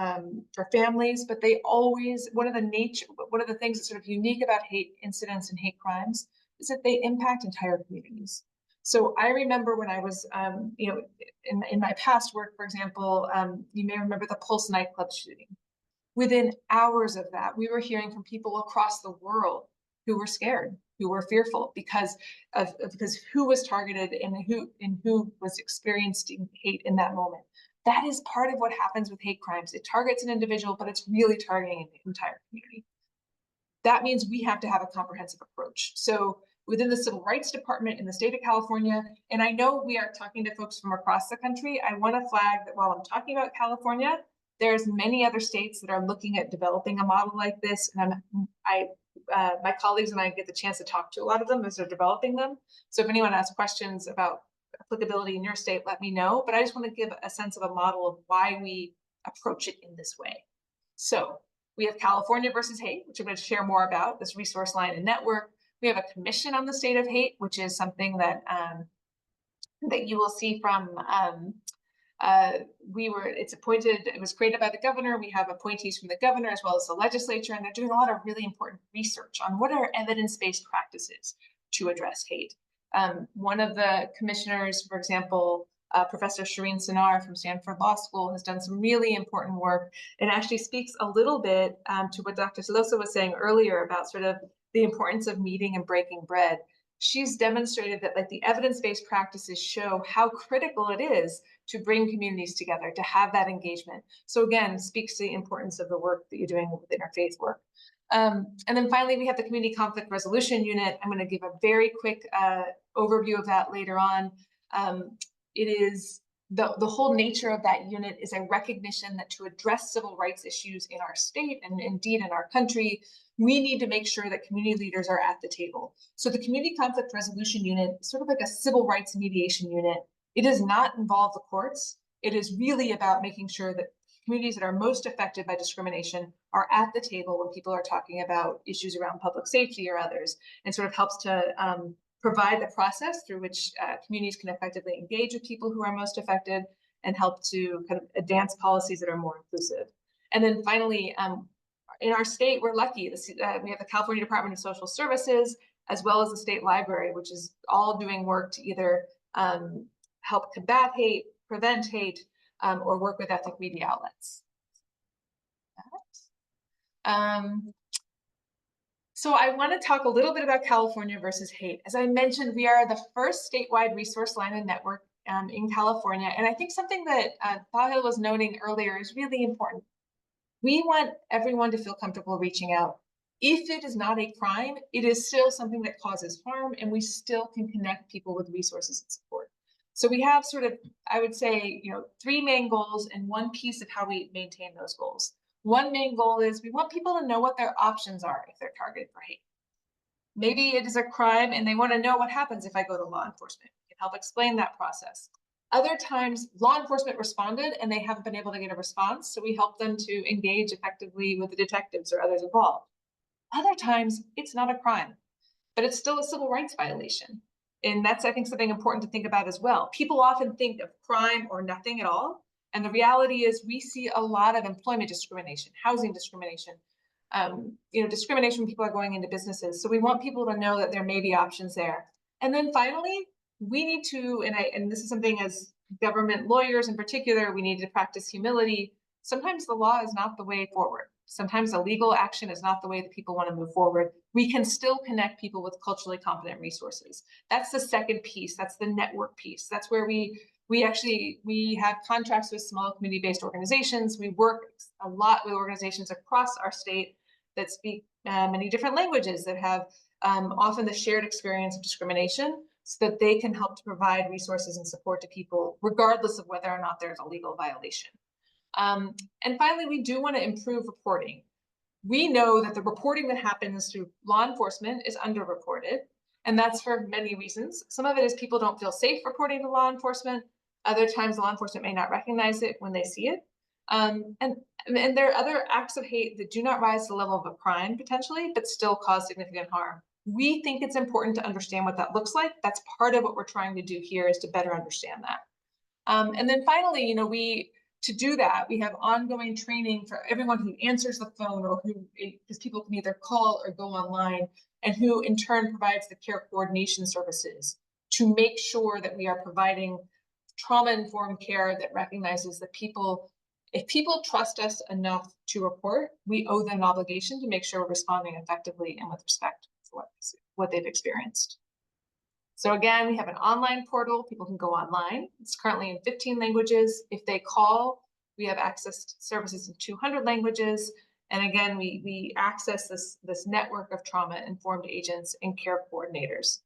families, but they always, one of the things that's sort of unique about hate incidents and hate crimes is that they impact entire communities. So I remember when I was, you know, in my past work, for example, you may remember the Pulse nightclub shooting. Within hours of that, we were hearing from people across the world who were scared, who were fearful because who was targeted and who was experiencing hate in that moment. That is part of what happens with hate crimes. It targets an individual, but it's really targeting the entire community. That means we have to have a comprehensive approach. So within the Civil Rights Department in the state of California, and I know we are talking to folks from across the country, I want to flag that while I'm talking about California, there's many other states that are looking at developing a model like this, and my colleagues and I get the chance to talk to a lot of them as they're developing them. So if anyone has questions about applicability in your state, let me know. But I just want to give a sense of a model of why we approach it in this way. So we have California versus hate, which I'm going to share more about, this resource line and network. We have a commission on the state of hate, which is something that that you will see from it was created by the governor. We have appointees from the governor as well as the legislature, and they're doing a lot of really important research on what are evidence-based practices to address hate. One of the commissioners, for example, Professor Shireen Sinar from Stanford Law School, has done some really important work and actually speaks a little bit to what Dr. Celoza was saying earlier about sort of the importance of meeting and breaking bread. She's demonstrated that like the evidence-based practices show how critical it is to bring communities together, to have that engagement. So again, speaks to the importance of the work that you're doing with Interfaith work. And then finally, we have the Community Conflict Resolution Unit. I'm going to give a very quick overview of that later on. It is the whole nature of that unit is a recognition that to address civil rights issues in our state and indeed in our country, we need to make sure that community leaders are at the table. So the Community Conflict Resolution Unit is sort of like a civil rights mediation unit. It does not involve the courts. It is really about making sure that communities that are most affected by discrimination are at the table when people are talking about issues around public safety or others, and sort of helps to provide the process through which communities can effectively engage with people who are most affected and help to kind of advance policies that are more inclusive. And then finally, in our state, we're lucky. We have the California Department of Social Services, as well as the state library, which is all doing work to either help combat hate, prevent hate, or work with ethnic media outlets. So I want to talk a little bit about California versus hate. As I mentioned, we are the first statewide resource line and network in California. And I think something that Tahil was noting earlier is really important. We want everyone to feel comfortable reaching out. If it is not a crime, it is still something that causes harm, and we still can connect people with resources and support. So we have sort of, I would say, three main goals and one piece of how we maintain those goals. One main goal is we want people to know what their options are if they're targeted for hate. Maybe it is a crime and they want to know what happens if I go to law enforcement. We can help explain that process. Other times, law enforcement responded and they haven't been able to get a response, so we help them to engage effectively with the detectives or others involved. Other times, it's not a crime, but it's still a civil rights violation. And that's, I think, something important to think about as well. People often think of crime or nothing at all. And the reality is we see a lot of employment discrimination, housing discrimination, discrimination when people are going into businesses. So we want people to know that there may be options there. And then finally, we need to, and this is something as government lawyers in particular, we need to practice humility. Sometimes the law is not the way forward. Sometimes a legal action is not the way that people want to move forward. We can still connect people with culturally competent resources. That's the second piece. That's the network piece. That's where we have contracts with small community-based organizations. We work a lot with organizations across our state that speak many different languages, that have often the shared experience of discrimination, so that they can help to provide resources and support to people, regardless of whether or not there's a legal violation. And finally, we do want to improve reporting. We know that the reporting that happens through law enforcement is underreported, and that's for many reasons. Some of it is people don't feel safe reporting to law enforcement. Other times, law enforcement may not recognize it when they see it. And there are other acts of hate that do not rise to the level of a crime, potentially, but still cause significant harm. We think it's important to understand what that looks like. That's part of what we're trying to do here, is to better understand that. And then finally, to do that, we have ongoing training for everyone who answers the phone, or because people can either call or go online, and who in turn provides the care coordination services to make sure that we are providing trauma-informed care that recognizes that if people trust us enough to report, we owe them an obligation to make sure we're responding effectively and with respect for what they've experienced. So again, we have an online portal. People can go online. It's currently in 15 languages. If they call, we have access to services in 200 languages. And again, we access this network of trauma-informed agents and care coordinators.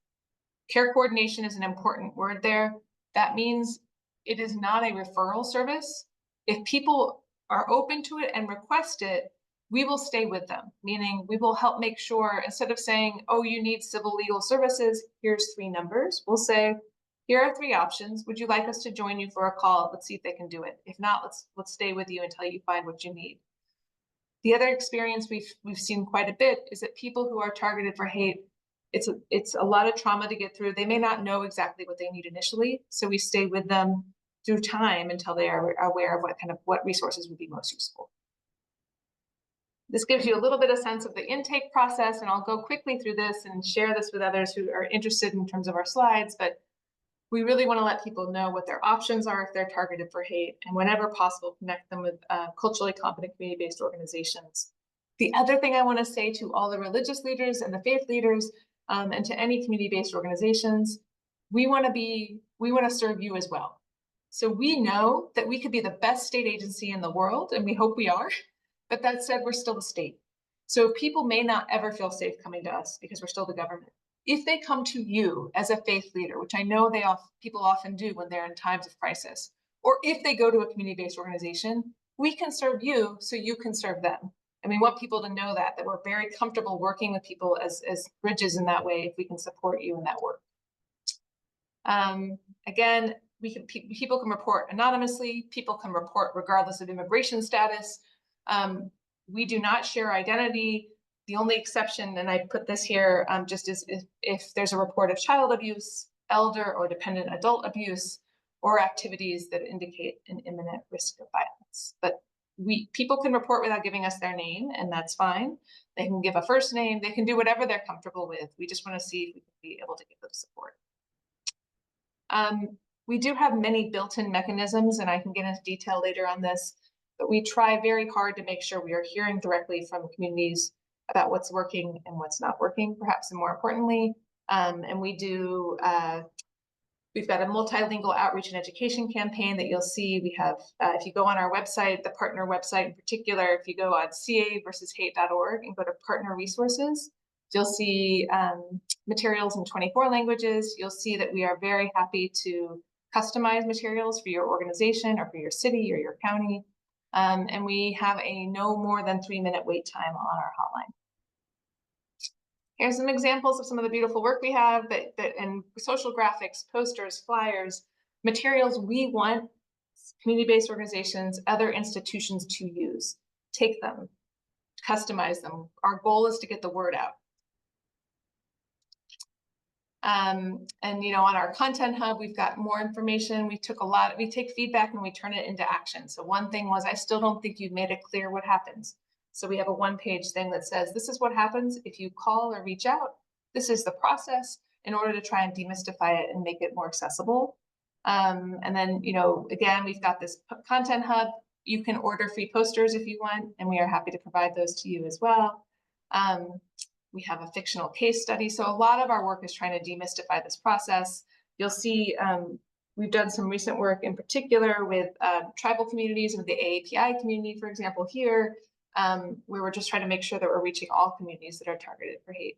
Care coordination is an important word there. That means it is not a referral service. If people are open to it and request it, we will stay with them, meaning we will help make sure, instead of saying, oh, you need civil legal services, here's 3 numbers, we'll say, Here are 3 options. Would you like us to join you for a call? Let's see if they can do it. If not, let's stay with you until you find what you need. The other experience we've seen quite a bit is that people who are targeted for hate, it's a lot of trauma to get through. They may not know exactly what they need initially, so we stay with them through time until they are aware of what resources would be most useful. This gives you a little bit of sense of the intake process, and I'll go quickly through this and share this with others who are interested in terms of our slides, but we really want to let people know what their options are if they're targeted for hate, and whenever possible, connect them with culturally competent community-based organizations. The other thing I want to say to all the religious leaders and the faith leaders, and to any community-based organizations, we want to serve you as well. So we know that we could be the best state agency in the world, and we hope we are, but that said, we're still the state. So people may not ever feel safe coming to us because we're still the government. If they come to you as a faith leader, which I know people often do when they're in times of crisis, or if they go to a community-based organization, we can serve you so you can serve them. And we want people to know that we're very comfortable working with people as bridges in that way if we can support you in that work. Again, people can report anonymously, people can report regardless of immigration status. We do not share identity. The only exception, and I put this here, just is if there's a report of child abuse, elder or dependent adult abuse, or activities that indicate an imminent risk of violence. But people can report without giving us their name, and that's fine. They can give a first name, they can do whatever they're comfortable with. We just want to see if we can be able to give them support. We do have many built-in mechanisms, and I can get into detail later on this, but we try very hard to make sure we are hearing directly from communities about what's working and what's not working, perhaps, and more importantly. And we've got a multilingual outreach and education campaign that you'll see. We have, if you go on our website, the partner website in particular, if you go on caversushate.org and go to partner resources, you'll see materials in 24 languages. You'll see that we are very happy to customize materials for your organization or for your city or your county. And we have a no more than 3-minute wait time on our hotline. Here's some examples of some of the beautiful work we have and social graphics, posters, flyers, materials we want community-based organizations, other institutions to use. Take them, customize them. Our goal is to get the word out. And on our content hub, we've got more information. We take feedback and we turn it into action. So one thing was, I still don't think you've made it clear what happens. So we have a 1-page thing that says, this is what happens if you call or reach out. This is the process in order to try and demystify it and make it more accessible. And then, again, we've got this content hub. You can order free posters if you want, and we are happy to provide those to you as well. We have a fictional case study. So a lot of our work is trying to demystify this process. You'll see we've done some recent work in particular with tribal communities and the AAPI community, for example, here, where we're just trying to make sure that we're reaching all communities that are targeted for hate.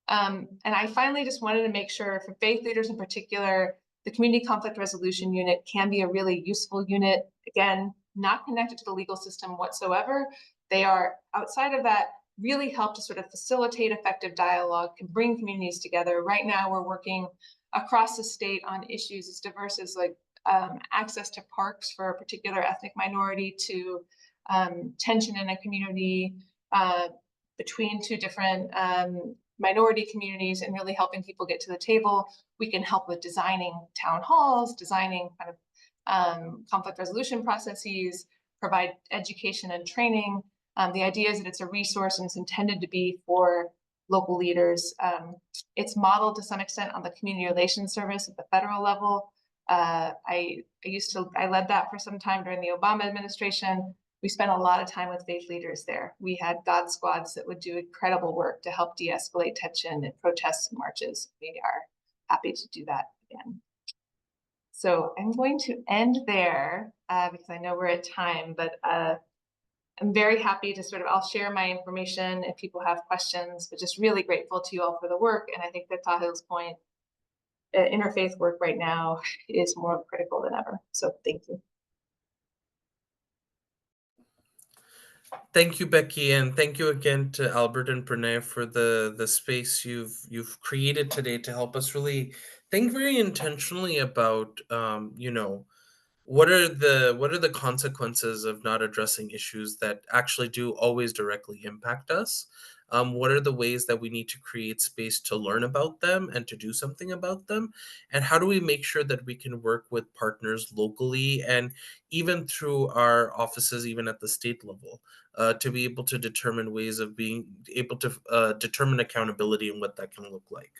And I finally just wanted to make sure for faith leaders in particular, the Community Conflict Resolution Unit can be a really useful unit. Again, not connected to the legal system whatsoever. They are, outside of that, really help to sort of facilitate effective dialogue, can bring communities together. Right now, we're working across the state on issues as diverse as access to parks for a particular ethnic minority, to tension in a community between 2 different minority communities, and really helping people get to the table. We can help with designing town halls, designing kind of conflict resolution processes, provide education and training. The idea is that it's a resource and it's intended to be for local leaders. It's modeled to some extent on the Community Relations Service at the federal level. I led that for some time during the Obama administration. We spent a lot of time with faith leaders there. We had God squads that would do incredible work to help de-escalate tension in protests and marches. We are happy to do that again. So I'm going to end there because I know we're at time, but I'm very happy to I'll share my information if people have questions, but just really grateful to you all for the work. And I think that Tahil's point, interfaith work right now is more critical than ever. So thank you. Thank you, Becky, and thank you again to Albert and Pranay for the space you've created today to help us really think very intentionally about what are the consequences of not addressing issues that actually do always directly impact us? What are the ways that we need to create space to learn about them and to do something about them? And how do we make sure that we can work with partners locally and even through our offices, even at the state level, to be able to determine ways of being able to determine accountability and what that can look like?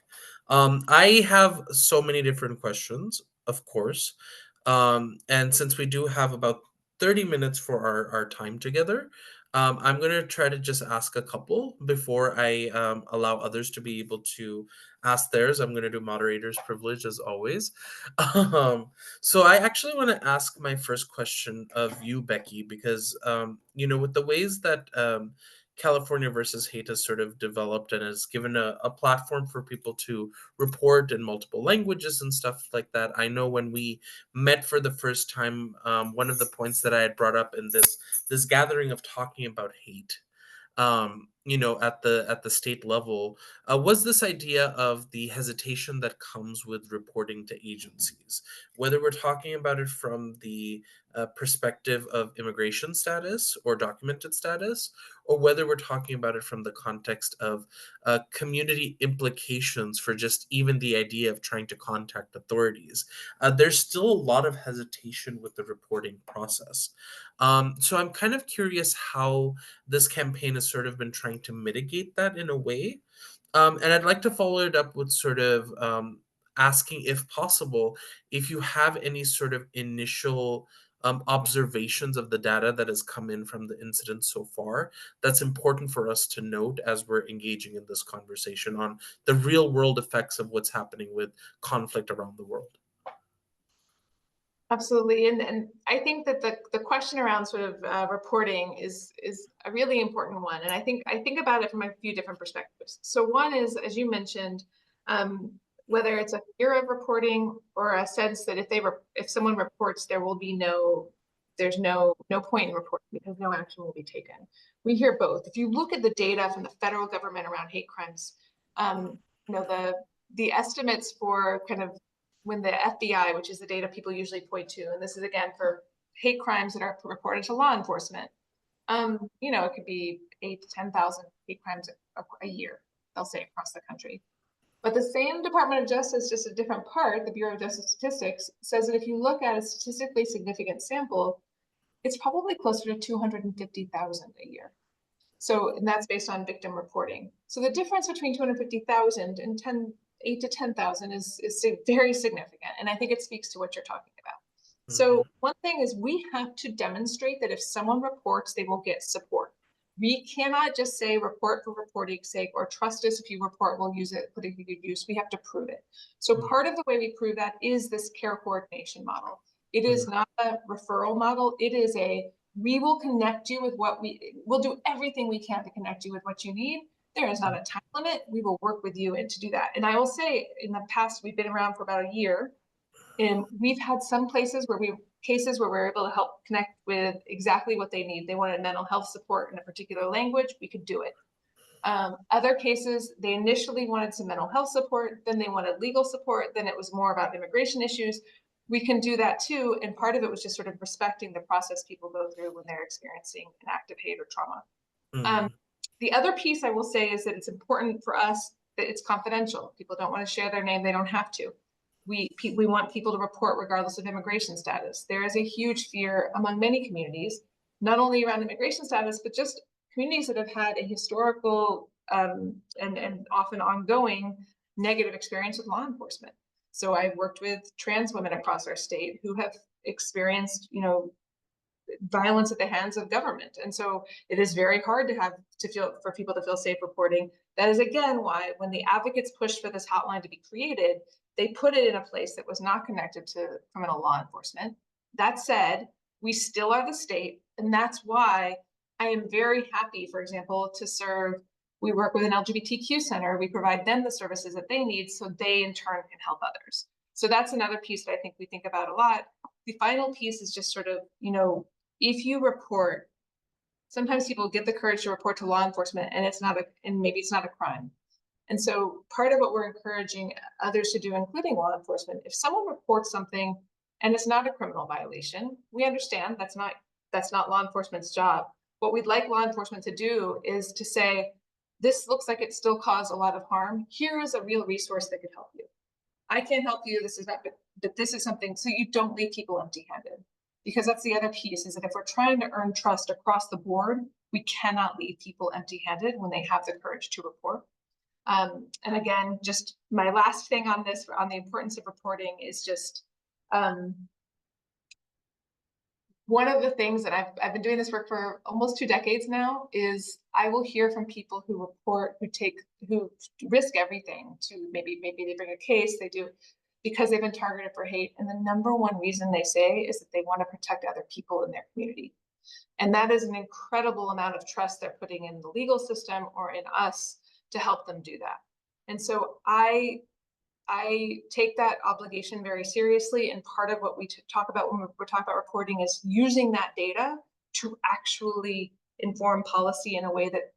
I have so many different questions, of course. And since we do have about 30 minutes for our time together, I'm going to try to just ask a couple before I allow others to be able to ask theirs. I'm going to do moderator's privilege as always. Um, so I actually want to ask my first question of you, Becky, because, with the ways that California versus hate has sort of developed and has given a platform for people to report in multiple languages and stuff like that. I know when we met for the first time, one of the points that I had brought up in this gathering of talking about hate, at the state level, was this idea of the hesitation that comes with reporting to agencies, whether we're talking about it from the perspective of immigration status or documented status, or whether we're talking about it from the context of community implications for just even the idea of trying to contact authorities. There's still a lot of hesitation with the reporting process. So I'm kind of curious how this campaign has sort of been trying to mitigate that in a way. And I'd like to follow it up with sort of asking, if possible, if you have any sort of initial observations of the data that has come in from the incident so far that's important for us to note as we're engaging in this conversation on the real world effects of what's happening with conflict around the world. Absolutely, and I think that the question around sort of reporting is a really important one, and I think about it from a few different perspectives. So one is, as you mentioned, whether it's a fear of reporting or a sense that if someone reports, there's no point in reporting because no action will be taken. We hear both. If you look at the data from the federal government around hate crimes, the estimates for kind of when the FBI, which is the data people usually point to, and this is again for hate crimes that are reported to law enforcement, it could be 8,000 to 10,000 hate crimes a year, they'll say, across the country. But the same Department of Justice, just a different part, the Bureau of Justice Statistics, says that if you look at a statistically significant sample, it's probably closer to 250,000 a year. So, and that's based on victim reporting. So the difference between 250,000 and 8 to 10,000 is very significant. And I think it speaks to what you're talking about. So one thing is we have to demonstrate that if someone reports, they will get support. We cannot just say report for reporting's sake or trust us if you report, we'll use it, put it to good use. We have to prove it. So part of the way we prove that is this care coordination model. It is not a referral model. It is we will connect you with we'll do everything we can to connect you with what you need. There is not a time limit. We will work with you and to do that. And I will say in the past, we've been around for about a year and we've had some cases where we're able to help connect with exactly what they need. They wanted mental health support in a particular language, we could do it. Other cases, they initially wanted some mental health support, then they wanted legal support, then it was more about immigration issues. We can do that too. And part of it was just sort of respecting the process people go through when they're experiencing an active hate or trauma. The other piece I will say is that it's important for us that it's confidential. People don't want to share their name. They don't have to. We want people to report regardless of immigration status. There is a huge fear among many communities, not only around immigration status, but just communities that have had a historical and often ongoing negative experience with law enforcement. So I've worked with trans women across our state who have experienced, violence at the hands of government. And so it is very hard for people to feel safe reporting. That is again why when the advocates pushed for this hotline to be created, they put it in a place that was not connected to criminal law enforcement. That said, we still are the state. And that's why I am very happy, for example, we work with an LGBTQ center. We provide them the services that they need so they in turn can help others. So that's another piece that I think we think about a lot. The final piece is just sort of, if you report, Sometimes people get the courage to report to law enforcement and maybe it's not a crime. And so part of what we're encouraging others to do, including law enforcement, if someone reports something and it's not a criminal violation, we understand that's not law enforcement's job. What we'd like law enforcement to do is to say, this looks like it still caused a lot of harm. Here is a real resource that could help you. I can't help you, this is not, but this is something, so you don't leave people empty-handed. Because that's the other piece, is that if we're trying to earn trust across the board, we cannot leave people empty-handed when they have the courage to report. And again, just my last thing on this, on the importance of reporting, is just one of the things that I've been doing this work for almost 2 decades now, is I will hear from people who report, who risk everything to maybe they bring a case, they do, because they've been targeted for hate. And the number one reason they say is that they want to protect other people in their community. And that is an incredible amount of trust they're putting in the legal system or in us to help them do that. And so I take that obligation very seriously. And part of what we talk about when we're talking about reporting is using that data to actually inform policy in a way that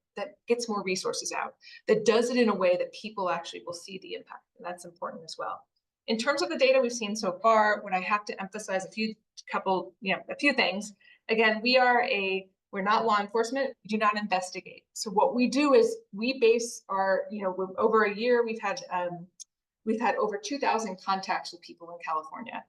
gets more resources out, that does it in a way that people actually will see the impact. And that's important as well. In terms of the data we've seen so far, what I have to emphasize a few things. Again, we're not law enforcement, we do not investigate. So what we do is we base our, over a year, we've had over 2,000 contacts with people in California.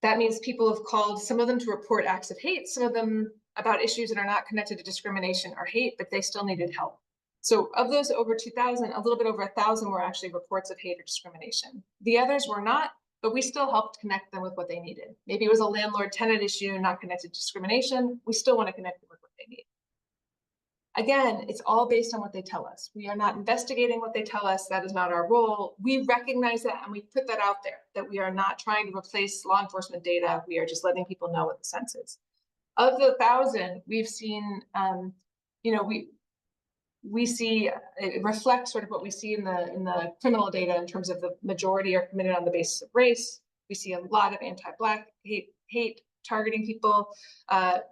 That means people have called, some of them to report acts of hate, some of them about issues that are not connected to discrimination or hate, but they still needed help. So of those over 2,000, a little bit over 1,000 were actually reports of hate or discrimination. The others were not, but we still helped connect them with what they needed. Maybe it was a landlord-tenant issue not connected to discrimination. We still want to connect them with what they need. Again, it's all based on what they tell us. We are not investigating what they tell us. That is not our role. We recognize that and we put that out there, that we are not trying to replace law enforcement data. We are just letting people know what the sense is. Of the 1,000, we've seen, we see, it reflects sort of what we see in the criminal data in terms of the majority are committed on the basis of race. We see a lot of anti-Black hate targeting people.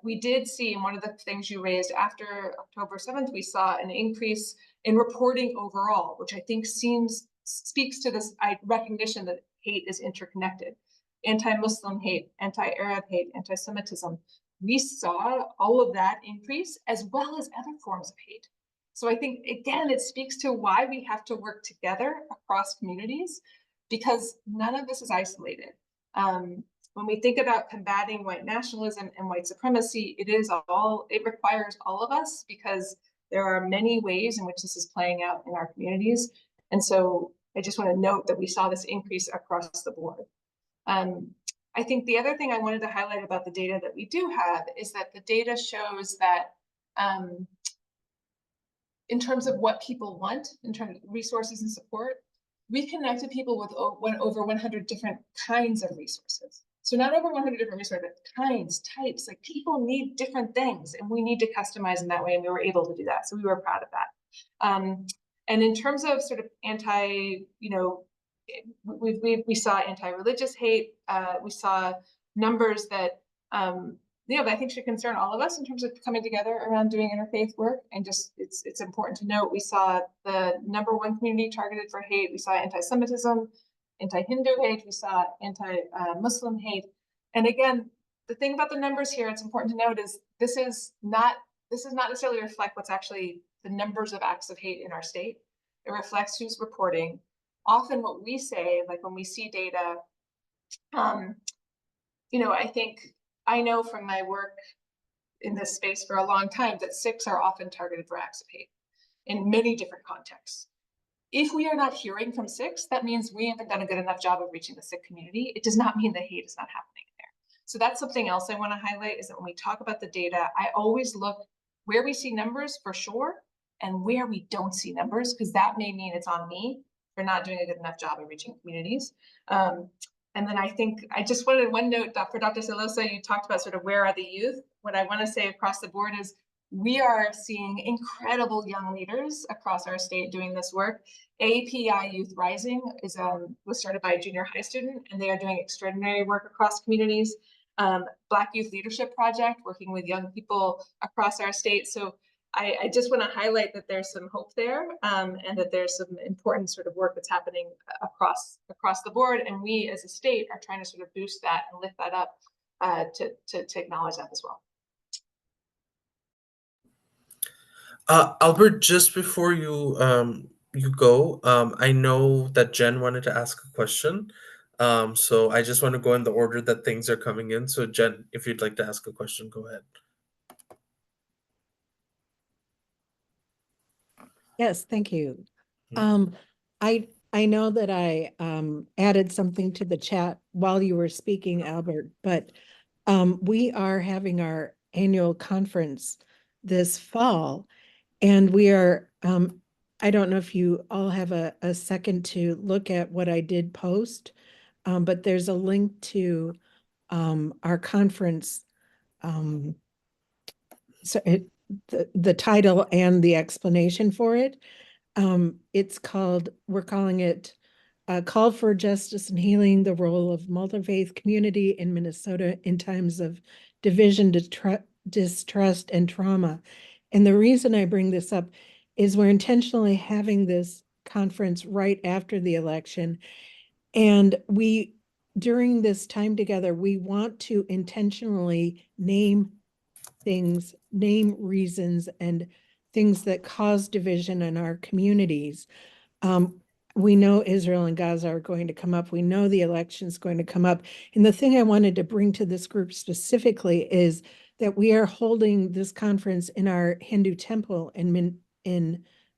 We did see, and one of the things you raised after October 7th, we saw an increase in reporting overall, which I think speaks to this recognition that hate is interconnected. Anti-Muslim hate, anti-Arab hate, anti-Semitism. We saw all of that increase as well as other forms of hate. So I think, again, it speaks to why we have to work together across communities, because none of this is isolated. When we think about combating white nationalism and white supremacy, it requires all of us, because there are many ways in which this is playing out in our communities. And so I just want to note that we saw this increase across the board. I think the other thing I wanted to highlight about the data that we do have is that the data shows that in terms of what people want, in terms of resources and support, we connected people with over 100 different kinds of resources. So not over 100 different resources, but kinds, types, like people need different things and we need to customize in that way, and we were able to do that. So we were proud of that. And in terms of sort of we saw anti-religious hate. We saw numbers that I think should concern all of us in terms of coming together around doing interfaith work. And just it's important to note, we saw the #1 community targeted for hate. We saw anti-Semitism, anti-Hindu hate. We saw anti-Muslim hate. And again, the thing about the numbers here, it's important to note, is this is not necessarily reflect what's actually the numbers of acts of hate in our state. It reflects who's reporting. Often what we say, like when we see data, I know from my work in this space for a long time that Sikhs are often targeted for acts of hate in many different contexts. If we are not hearing from Sikhs, that means we haven't done a good enough job of reaching the Sikh community. It does not mean the hate is not happening there. So that's something else I want to highlight, is that when we talk about the data, I always look where we see numbers for sure and where we don't see numbers, because that may mean it's on me for not doing a good enough job of reaching communities. And then I think I just wanted one note for Dr. Celoza. You talked about sort of where are the youth. What I want to say across the board is we are seeing incredible young leaders across our state doing this work. API Youth Rising was started by a junior high student, and they are doing extraordinary work across communities. Black Youth Leadership Project, working with young people across our state. So I just want to highlight that there's some hope there, and that there's some important sort of work that's happening across the board. And we as a state are trying to sort of boost that and lift that up to acknowledge that as well. Albert, just before you go, I know that Jen wanted to ask a question. So I just want to go in the order that things are coming in. So Jen, if you'd like to ask a question, go ahead. Yes, thank you. Mhm. I know that I added something to the chat while you were speaking, Albert, but we are having our annual conference this fall, and we are I don't know if you all have a second to look at what I did post, but there's a link to our conference. So the title and the explanation for it. We're calling it Call for Justice and Healing, the Role of Multi-Faith Community in Minnesota in Times of Division, Distrust, and Trauma. And the reason I bring this up is we're intentionally having this conference right after the election. And during this time together, we want to intentionally name things, name reasons, and things that cause division in our communities. We know Israel and Gaza are going to come up. We know the election is going to come up. And the thing I wanted to bring to this group specifically is that we are holding this conference in our Hindu temple in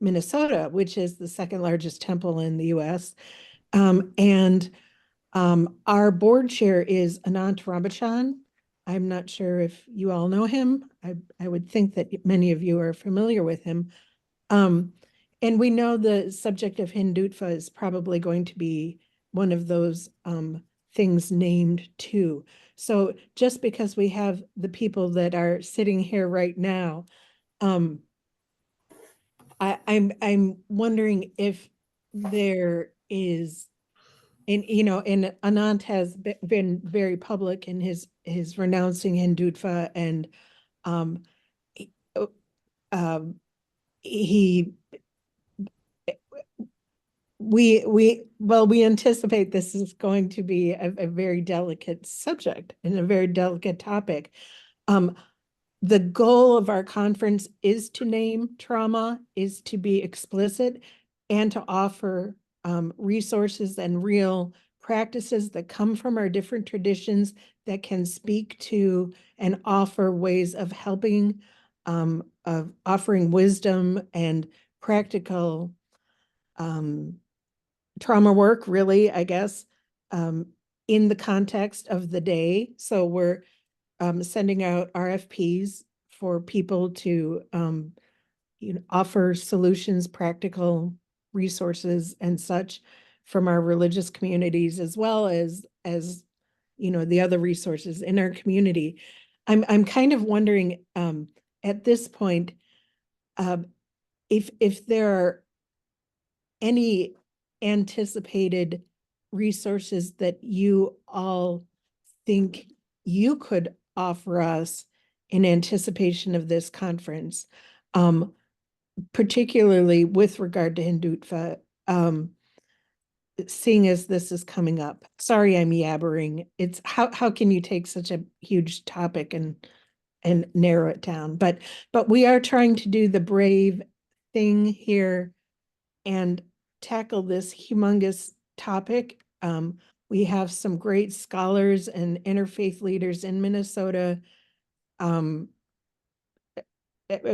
Minnesota, which is the second largest temple in the US. Our board chair is Anant Ramachan. I'm not sure if you all know him. I would think that many of you are familiar with him. And we know the subject of Hindutva is probably going to be one of those things named too. So just because we have the people that are sitting here right now, I'm wondering if there is, and and Anant has been very public in his renouncing Hindutva, and he, he we anticipate this is going to be a very delicate subject and a very delicate topic. The goal of our conference is to name trauma, is to be explicit, and to offer resources and real practices that come from our different traditions that can speak to and offer ways of helping, of offering wisdom and practical trauma work, really, I guess, in the context of the day. So we're sending out RFPs for people to offer solutions, practical resources and such from our religious communities, as well as the other resources in our community. I'm kind of wondering at this point if there are any anticipated resources that you all think you could offer us in anticipation of this conference, particularly with regard to Hindutva, seeing as this is coming up. Sorry, I'm yabbering. It's how can you take such a huge topic and narrow it down? But we are trying to do the brave thing here and tackle this humongous topic. We have some great scholars and interfaith leaders in Minnesota. I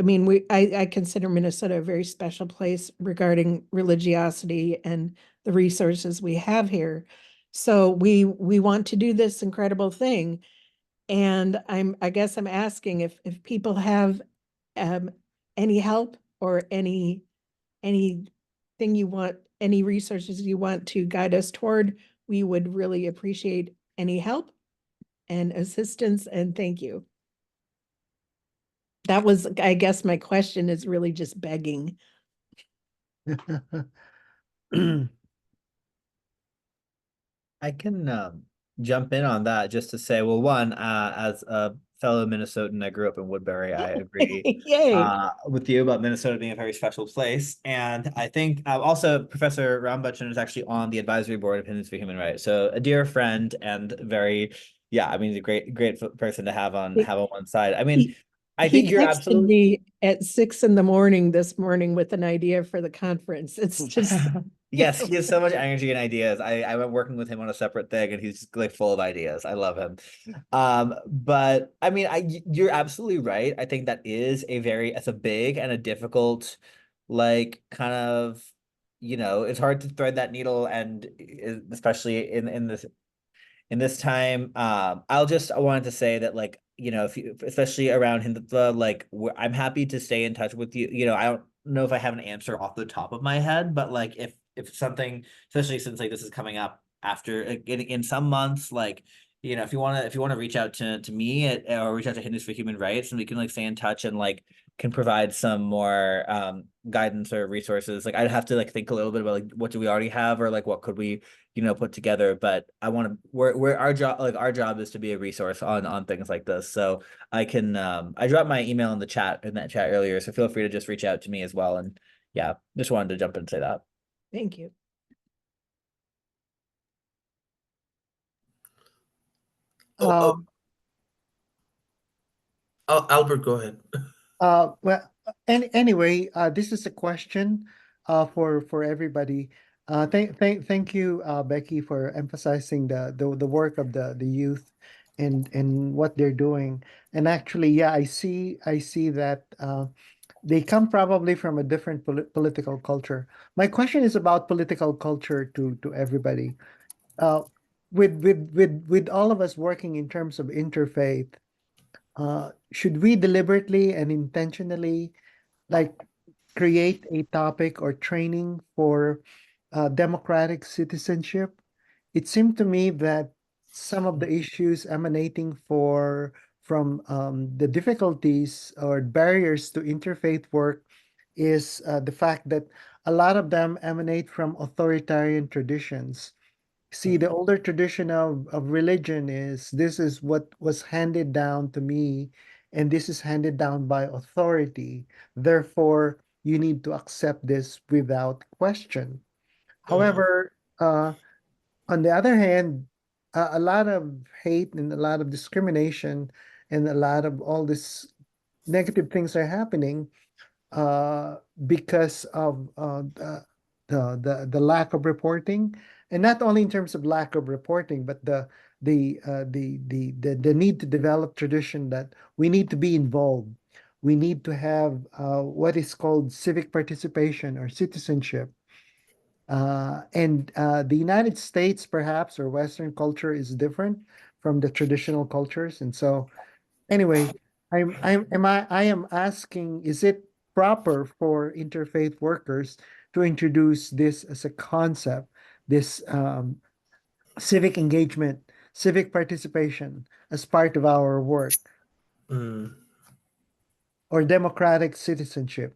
mean, I consider Minnesota a very special place regarding religiosity and the resources we have here. So we want to do this incredible thing. And I guess I'm asking if people have any help or anything you want, any resources you want to guide us toward, we would really appreciate any help and assistance, and thank you. That was, I guess my question is really just begging. I can jump in on that just to say, well, one, as a fellow Minnesotan, I grew up in Woodbury. I agree Yay. with you about Minnesota being a very special place. And I think also Professor Rambachan is actually on the advisory board of Hindus for Human Rights. So a dear friend and very, yeah, I mean, a great person to have on one side. I mean, I He think you're texted absolutely me at 6 a.m. this morning with an idea for the conference. It's just yes, he has so much energy and ideas. I went working with him on a separate thing, and he's like full of ideas. I love him. But I mean, you're absolutely right. I think that is it's a big and a difficult, like kind of, it's hard to thread that needle, and especially in this time. I wanted to say that, like, if you, especially around Hindutva, like, I'm happy to stay in touch with you. I don't know if I have an answer off the top of my head, but like if something, especially since like this is coming up after in some months, like, if you want to reach out to me or reach out to Hindus for Human Rights, and we can like stay in touch and like can provide some more guidance or resources. Like, I'd have to like think a little bit about like what do we already have, or like what could we put together. But I want to, we're our job is to be a resource on things like this. So I can I dropped my email in that chat earlier, so feel free to just reach out to me as well. And yeah, just wanted to jump in and say that. Thank you. Albert, go ahead. Well, anyway, this is a question for everybody. Thank you, Becky, for emphasizing the work of the youth and what they're doing. And actually, yeah, I see that they come probably from a different political culture. My question is about political culture to everybody. Uh, with all of us working in terms of interfaith, should we deliberately and intentionally like create a topic or training for democratic citizenship? It seemed to me that some of the issues emanating from the difficulties or barriers to interfaith work is the fact that a lot of them emanate from authoritarian traditions. See, the older tradition of religion is this is what was handed down to me, and this is handed down by authority. Therefore, you need to accept this without question. However, on the other hand, a lot of hate and a lot of discrimination and a lot of all this negative things are happening because of the lack of reporting, and not only in terms of lack of reporting, but the need to develop tradition that we need to be involved. We need to have what is called civic participation or citizenship. And the United States, perhaps, or Western culture is different from the traditional cultures, and so anyway, I am asking, is it proper for interfaith workers to introduce this as a concept, this civic engagement, civic participation as part of our work, Mm. or democratic citizenship?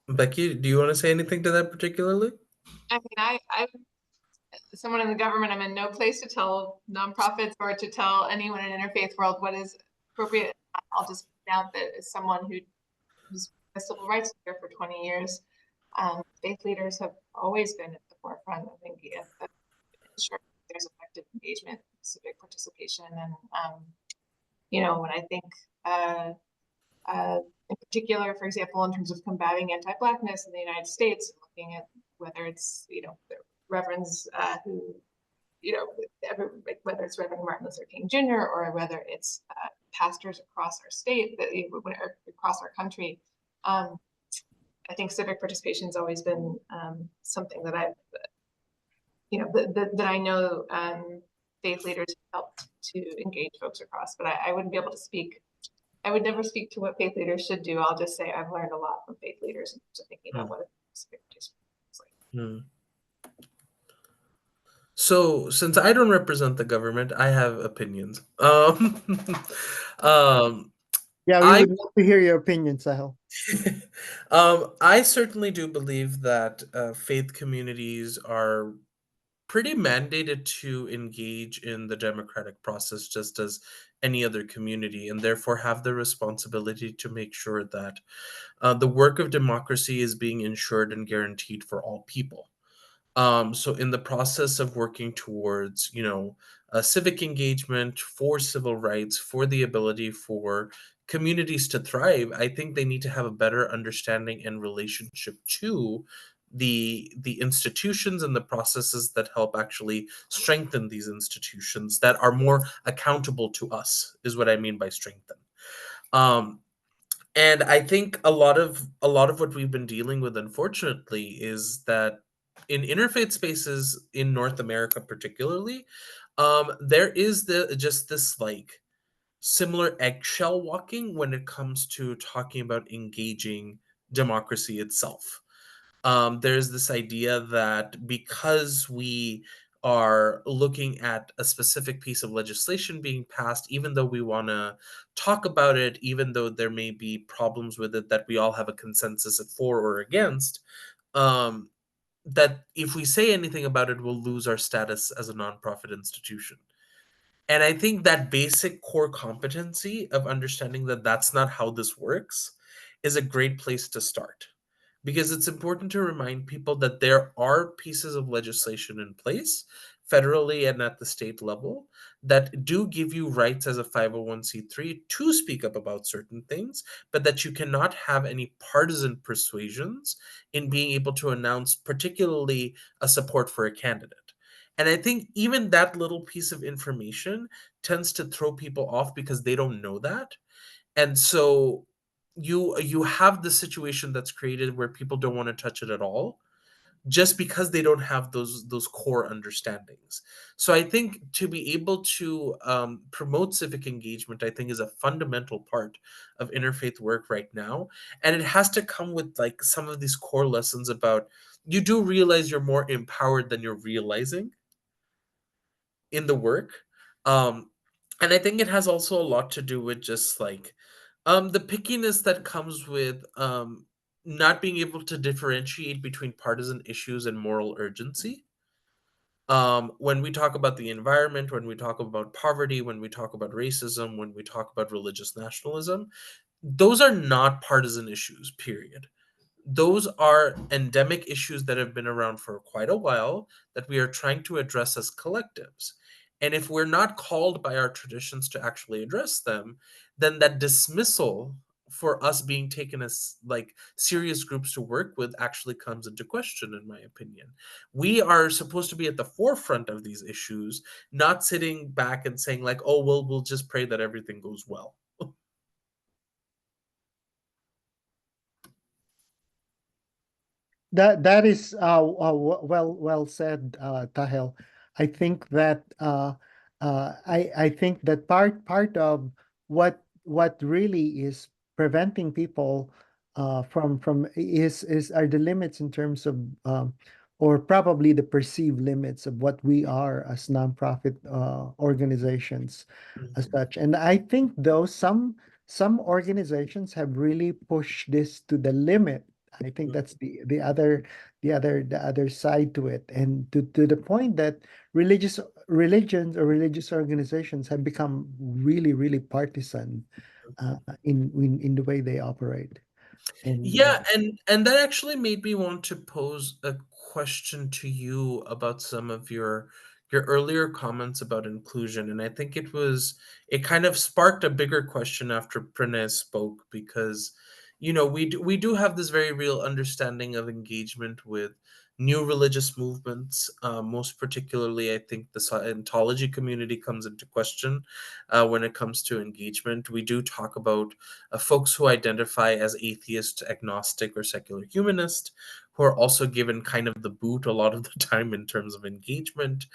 Becky, do you want to say anything to that particularly? I mean, I'm someone in the government. I'm in no place to tell nonprofits or to tell anyone in interfaith world what is appropriate. I'll just point out that as someone who's a civil rights leader for 20 years, faith leaders have always been at the forefront of ensuring there's effective engagement, civic participation, and when I think in particular, for example, in terms of combating anti-Blackness in the United States, looking at whether it's the reverends who whether it's Reverend Martin Luther King Jr. or whether it's pastors across our state, across our country. I think civic participation has always been something that I've, that I know faith leaders helped to engage folks across, but I wouldn't be able to speak. I would never speak to what faith leaders should do. I'll just say I've learned a lot from faith leaders in terms of thinking about what civic participation is like. Hmm. So, since I don't represent the government, I have opinions. Yeah, we I would love to hear your opinion, Sahil. I certainly do believe that faith communities are pretty mandated to engage in the democratic process just as any other community, and therefore have the responsibility to make sure that the work of democracy is being ensured and guaranteed for all people. So in the process of working towards, civic engagement for civil rights, for the ability for communities to thrive, I think they need to have a better understanding and relationship to the institutions and the processes that help actually strengthen these institutions that are more accountable to us, is what I mean by strengthen. Um, and I think a lot of what we've been dealing with, unfortunately, is that in interfaith spaces in North America, particularly, there is this like similar eggshell walking when it comes to talking about engaging democracy itself. There's this idea that because we are looking at a specific piece of legislation being passed, even though we want to talk about it, even though there may be problems with it that we all have a consensus for or against, um, that if we say anything about it, we'll lose our status as a nonprofit institution. And I think that basic core competency of understanding that that's not how this works is a great place to start. Because it's important to remind people that there are pieces of legislation in place, federally and at the state level, that do give you rights as a 501c3 to speak up about certain things, but that you cannot have any partisan persuasions in being able to announce, particularly a support for a candidate. And I think even that little piece of information tends to throw people off because they don't know that. And so you have the situation that's created where people don't want to touch it at all just because they don't have those core understandings. So I think to be able to promote civic engagement, I think, is a fundamental part of interfaith work right now, and it has to come with like some of these core lessons about you do realize you're more empowered than you're realizing in the work. Um, and I think it has also a lot to do with just like the pickiness that comes with not being able to differentiate between partisan issues and moral urgency. When we talk about the environment, when we talk about poverty, when we talk about racism, when we talk about religious nationalism, those are not partisan issues, period. Those are endemic issues that have been around for quite a while that we are trying to address as collectives. And if we're not called by our traditions to actually address them, then that dismissal for us being taken as like serious groups to work with actually comes into question, in my opinion. We are supposed to be at the forefront of these issues, not sitting back and saying like, oh, well, we'll just pray that everything goes well. That is well said, Tahel. I think that I think that part of what really is preventing people from is are the limits in terms of or probably the perceived limits of what we are as nonprofit organizations as Mhm. such. And I think though some organizations have really pushed this to the limit. I think that's the other side to it, and to the point that religions or religious organizations have become really partisan in the way they operate. And Yeah, and that actually made me want to pose a question to you about some of your earlier comments about inclusion. And I think it kind of sparked a bigger question after Pranay spoke, because we do have this very real understanding of engagement with new religious movements. Most particularly, I think the Scientology community comes into question when it comes to engagement. We do talk about folks who identify as atheist, agnostic, or secular humanist, who are also given kind of the boot a lot of the time in terms of engagement.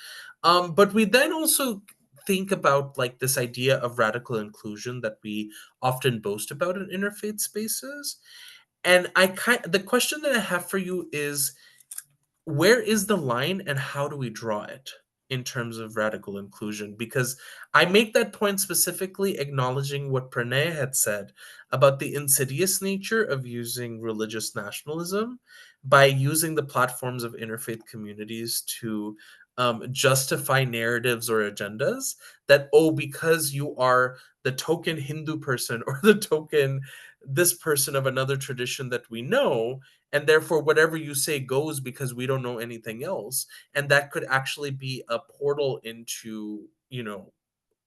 But we then also think about like this idea of radical inclusion that we often boast about in interfaith spaces. And the question that I have for you is, where is the line and how do we draw it in terms of radical inclusion? Because I make that point specifically acknowledging what Pranay had said about the insidious nature of using religious nationalism by using the platforms of interfaith communities to justify narratives or agendas that, oh, because you are the token Hindu person or the token this person of another tradition that we know, and therefore whatever you say goes because we don't know anything else. And that could actually be a portal into,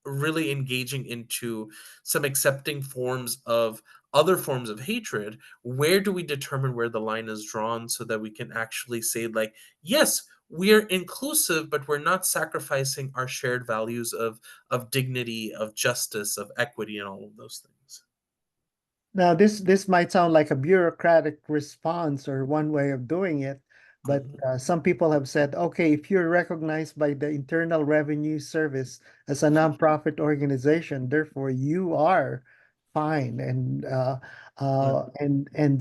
really engaging into some accepting forms of other forms of hatred. Where do we determine where the line is drawn so that we can actually say, like, yes, we're inclusive, but we're not sacrificing our shared values of dignity, of justice, of equity, and all of those things. Now, this might sound like a bureaucratic response or one way of doing it, but some people have said, okay, if you're recognized by the Internal Revenue Service as a nonprofit organization, therefore you are fine. And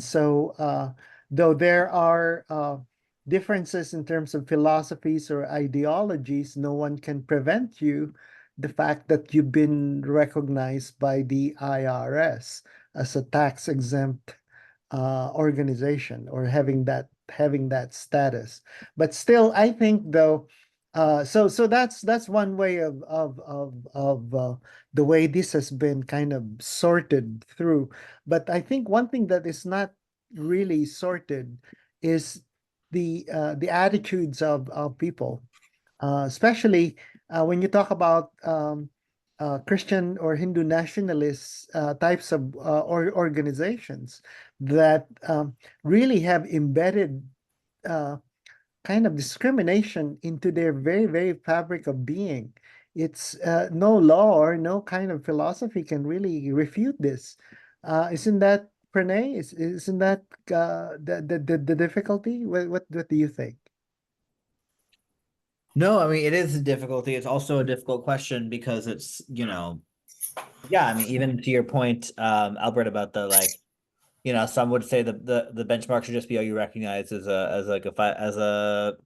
so though there are differences in terms of philosophies or ideologies, no one can prevent you the fact that you've been recognized by the IRS as a tax exempt organization or having that status. But still, I think though, so that's one way of the way this has been kind of sorted through. But I think one thing that is not really sorted is the attitudes of people, especially when you talk about Christian or Hindu nationalist types of organizations that really have embedded uh, kind of discrimination into their very, very fabric of being. It's no law or no kind of philosophy can really refute this. Isn't that, Pranay? Isn't that the difficulty? What do you think? No, I mean, it is a difficulty. It's also a difficult question because it's, yeah, I mean, even to your point, Albert, about the like, some would say the benchmark should just be, are you recognized as a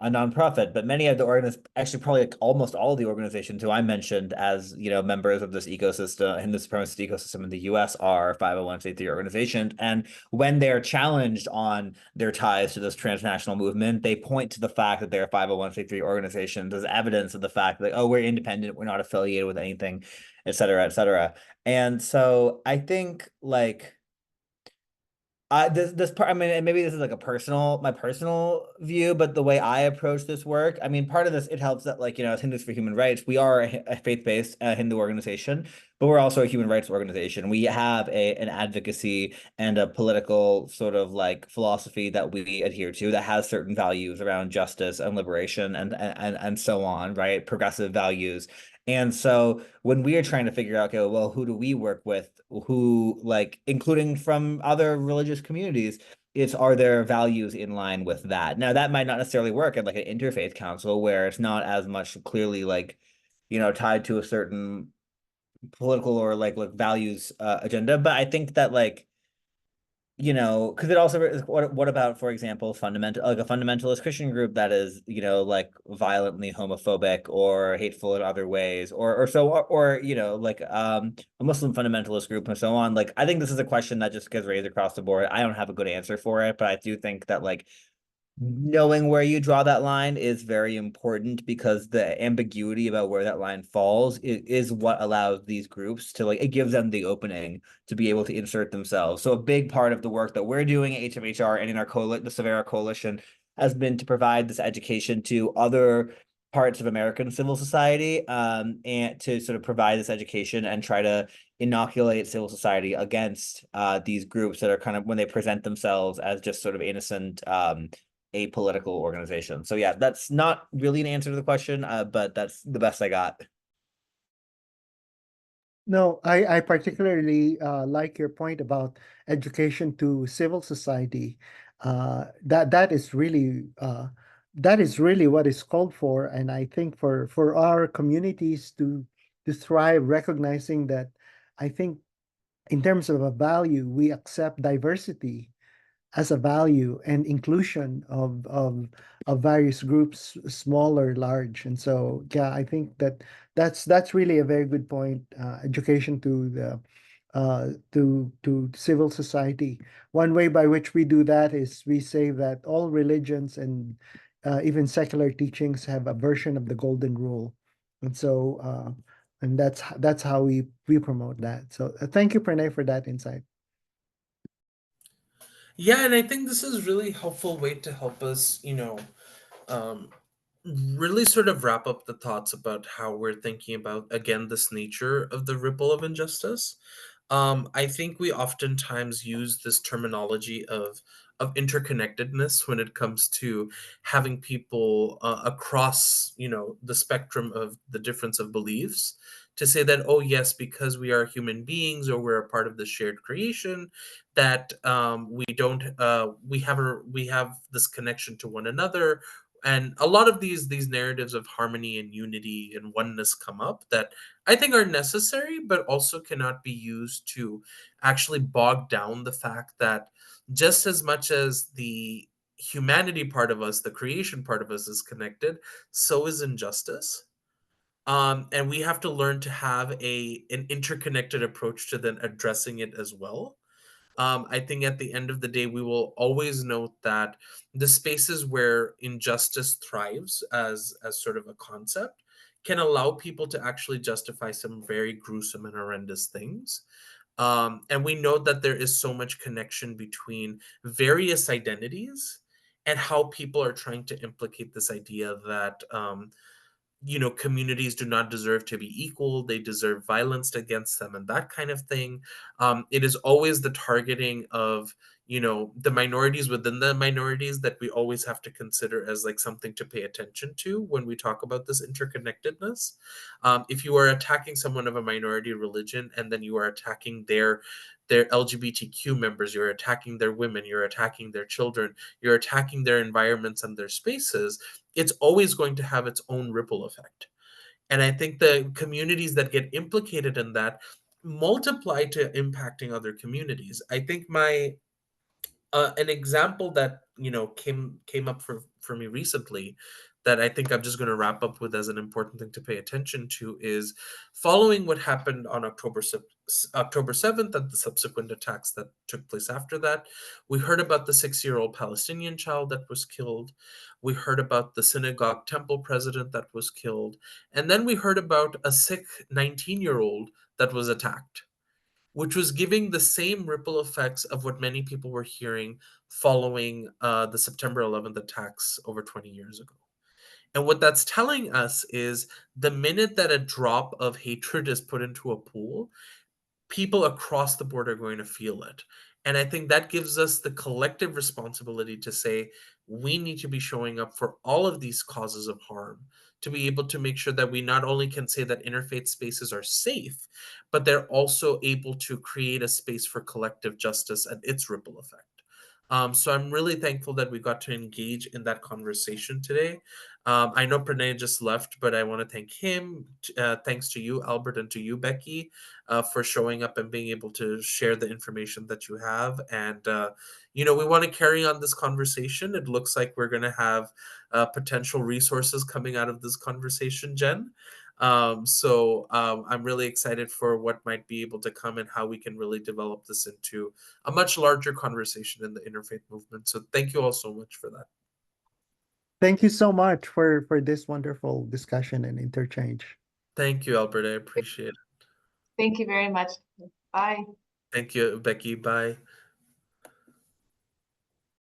nonprofit, but many of the actually probably like almost all of the organizations who I mentioned as members of this ecosystem in the supremacist ecosystem in the U.S. are 501c3 organizations, and when they're challenged on their ties to this transnational movement, they point to the fact that they're 501c3 organizations as evidence of the fact that, oh, we're independent, we're not affiliated with anything, et cetera, et cetera. And so I think like this part, I mean, and maybe this is like my personal view, but the way I approach this work, I mean, part of this, it helps that like, as Hindus for Human Rights, we are a faith-based Hindu organization, but we're also a human rights organization. We have an advocacy and a political sort of like philosophy that we adhere to that has certain values around justice and liberation and so on, right? Progressive values. And so when we are trying to figure out, okay, well, who do we work with? Who, like, including from other religious communities, are there values in line with that? Now, that might not necessarily work at like an interfaith council where it's not as much clearly like, tied to a certain political or like values agenda. But I think that like, because it also is, what about, for example, a fundamentalist Christian group that is, like violently homophobic or hateful in other ways, or like a Muslim fundamentalist group and so on. Like, I think this is a question that just gets raised across the board. I don't have a good answer for it, but I do think that like knowing where you draw that line is very important, because the ambiguity about where that line falls is what allows these groups to like, it gives them the opening to be able to insert themselves. So a big part of the work that we're doing at HMHR and in our the Severa Coalition has been to provide this education to other parts of American civil society, and to sort of provide this education and try to inoculate civil society against these groups that are kind of, when they present themselves as just sort of innocent apolitical organization. So yeah, that's not really an answer to the question, but that's the best I got. No, I particularly like your point about education to civil society. That is really what is called for, and I think for our communities to thrive, recognizing that, I think in terms of a value, we accept diversity as a value and inclusion of various groups, small or large. And so, yeah, I think that's really a very good point. Education to the to civil society. One way by which we do that is we say that all religions and even secular teachings have a version of the golden rule. And so, and that's how we promote that. So thank you, Pranay, for that insight. Yeah, and I think this is really helpful way to help us, um, really sort of wrap up the thoughts about how we're thinking about, again, this nature of the ripple of injustice. I think we oftentimes use this terminology of interconnectedness when it comes to having people across, the spectrum of the difference of beliefs, to say that, oh yes, because we are human beings or we're a part of the shared creation, that we don't we have this connection to one another. And a lot of these narratives of harmony and unity and oneness come up that I think are necessary, but also cannot be used to actually bog down the fact that just as much as the humanity part of us, the creation part of us is connected, so is injustice. And we have to learn to have an interconnected approach to then addressing it as well. I think at the end of the day, we will always note that the spaces where injustice thrives as sort of a concept can allow people to actually justify some very gruesome and horrendous things. And we know that there is so much connection between various identities and how people are trying to implicate this idea that communities do not deserve to be equal, they deserve violence against them and that kind of thing. It is always the targeting of the minorities within the minorities that we always have to consider as like something to pay attention to when we talk about this interconnectedness. If you are attacking someone of a minority religion and then you are attacking their LGBTQ members, you're attacking their women, you're attacking their children, you're attacking their environments and their spaces, it's always going to have its own ripple effect. And I think the communities that get implicated in that multiply to impacting other communities. I think my an example that came up for me recently that I think I'm just going to wrap up with as an important thing to pay attention to is following what happened on October 7th and the subsequent attacks that took place after that. We heard about the 6-year-old Palestinian child that was killed. We heard about the synagogue temple president that was killed. And then we heard about a sick 19-year-old that was attacked, which was giving the same ripple effects of what many people were hearing following the September 11th attacks over 20 years ago. And what that's telling us is the minute that a drop of hatred is put into a pool, people across the board are going to feel it. And I think that gives us the collective responsibility to say we need to be showing up for all of these causes of harm, to be able to make sure that we not only can say that interfaith spaces are safe, but they're also able to create a space for collective justice and its ripple effect. So I'm really thankful that we got to engage in that conversation today. I know Pranay just left, but I want to thank him. Thanks to you, Albert, and to you, Becky, for showing up and being able to share the information that you have. And, we want to carry on this conversation. It looks like we're going to have potential resources coming out of this conversation, Jen. I'm really excited for what might be able to come and how we can really develop this into a much larger conversation in the interfaith movement. So thank you all so much for that. Thank you so much for this wonderful discussion and interchange. Thank you, Albert. I appreciate it. Thank you very much. Bye. Thank you, Becky. Bye.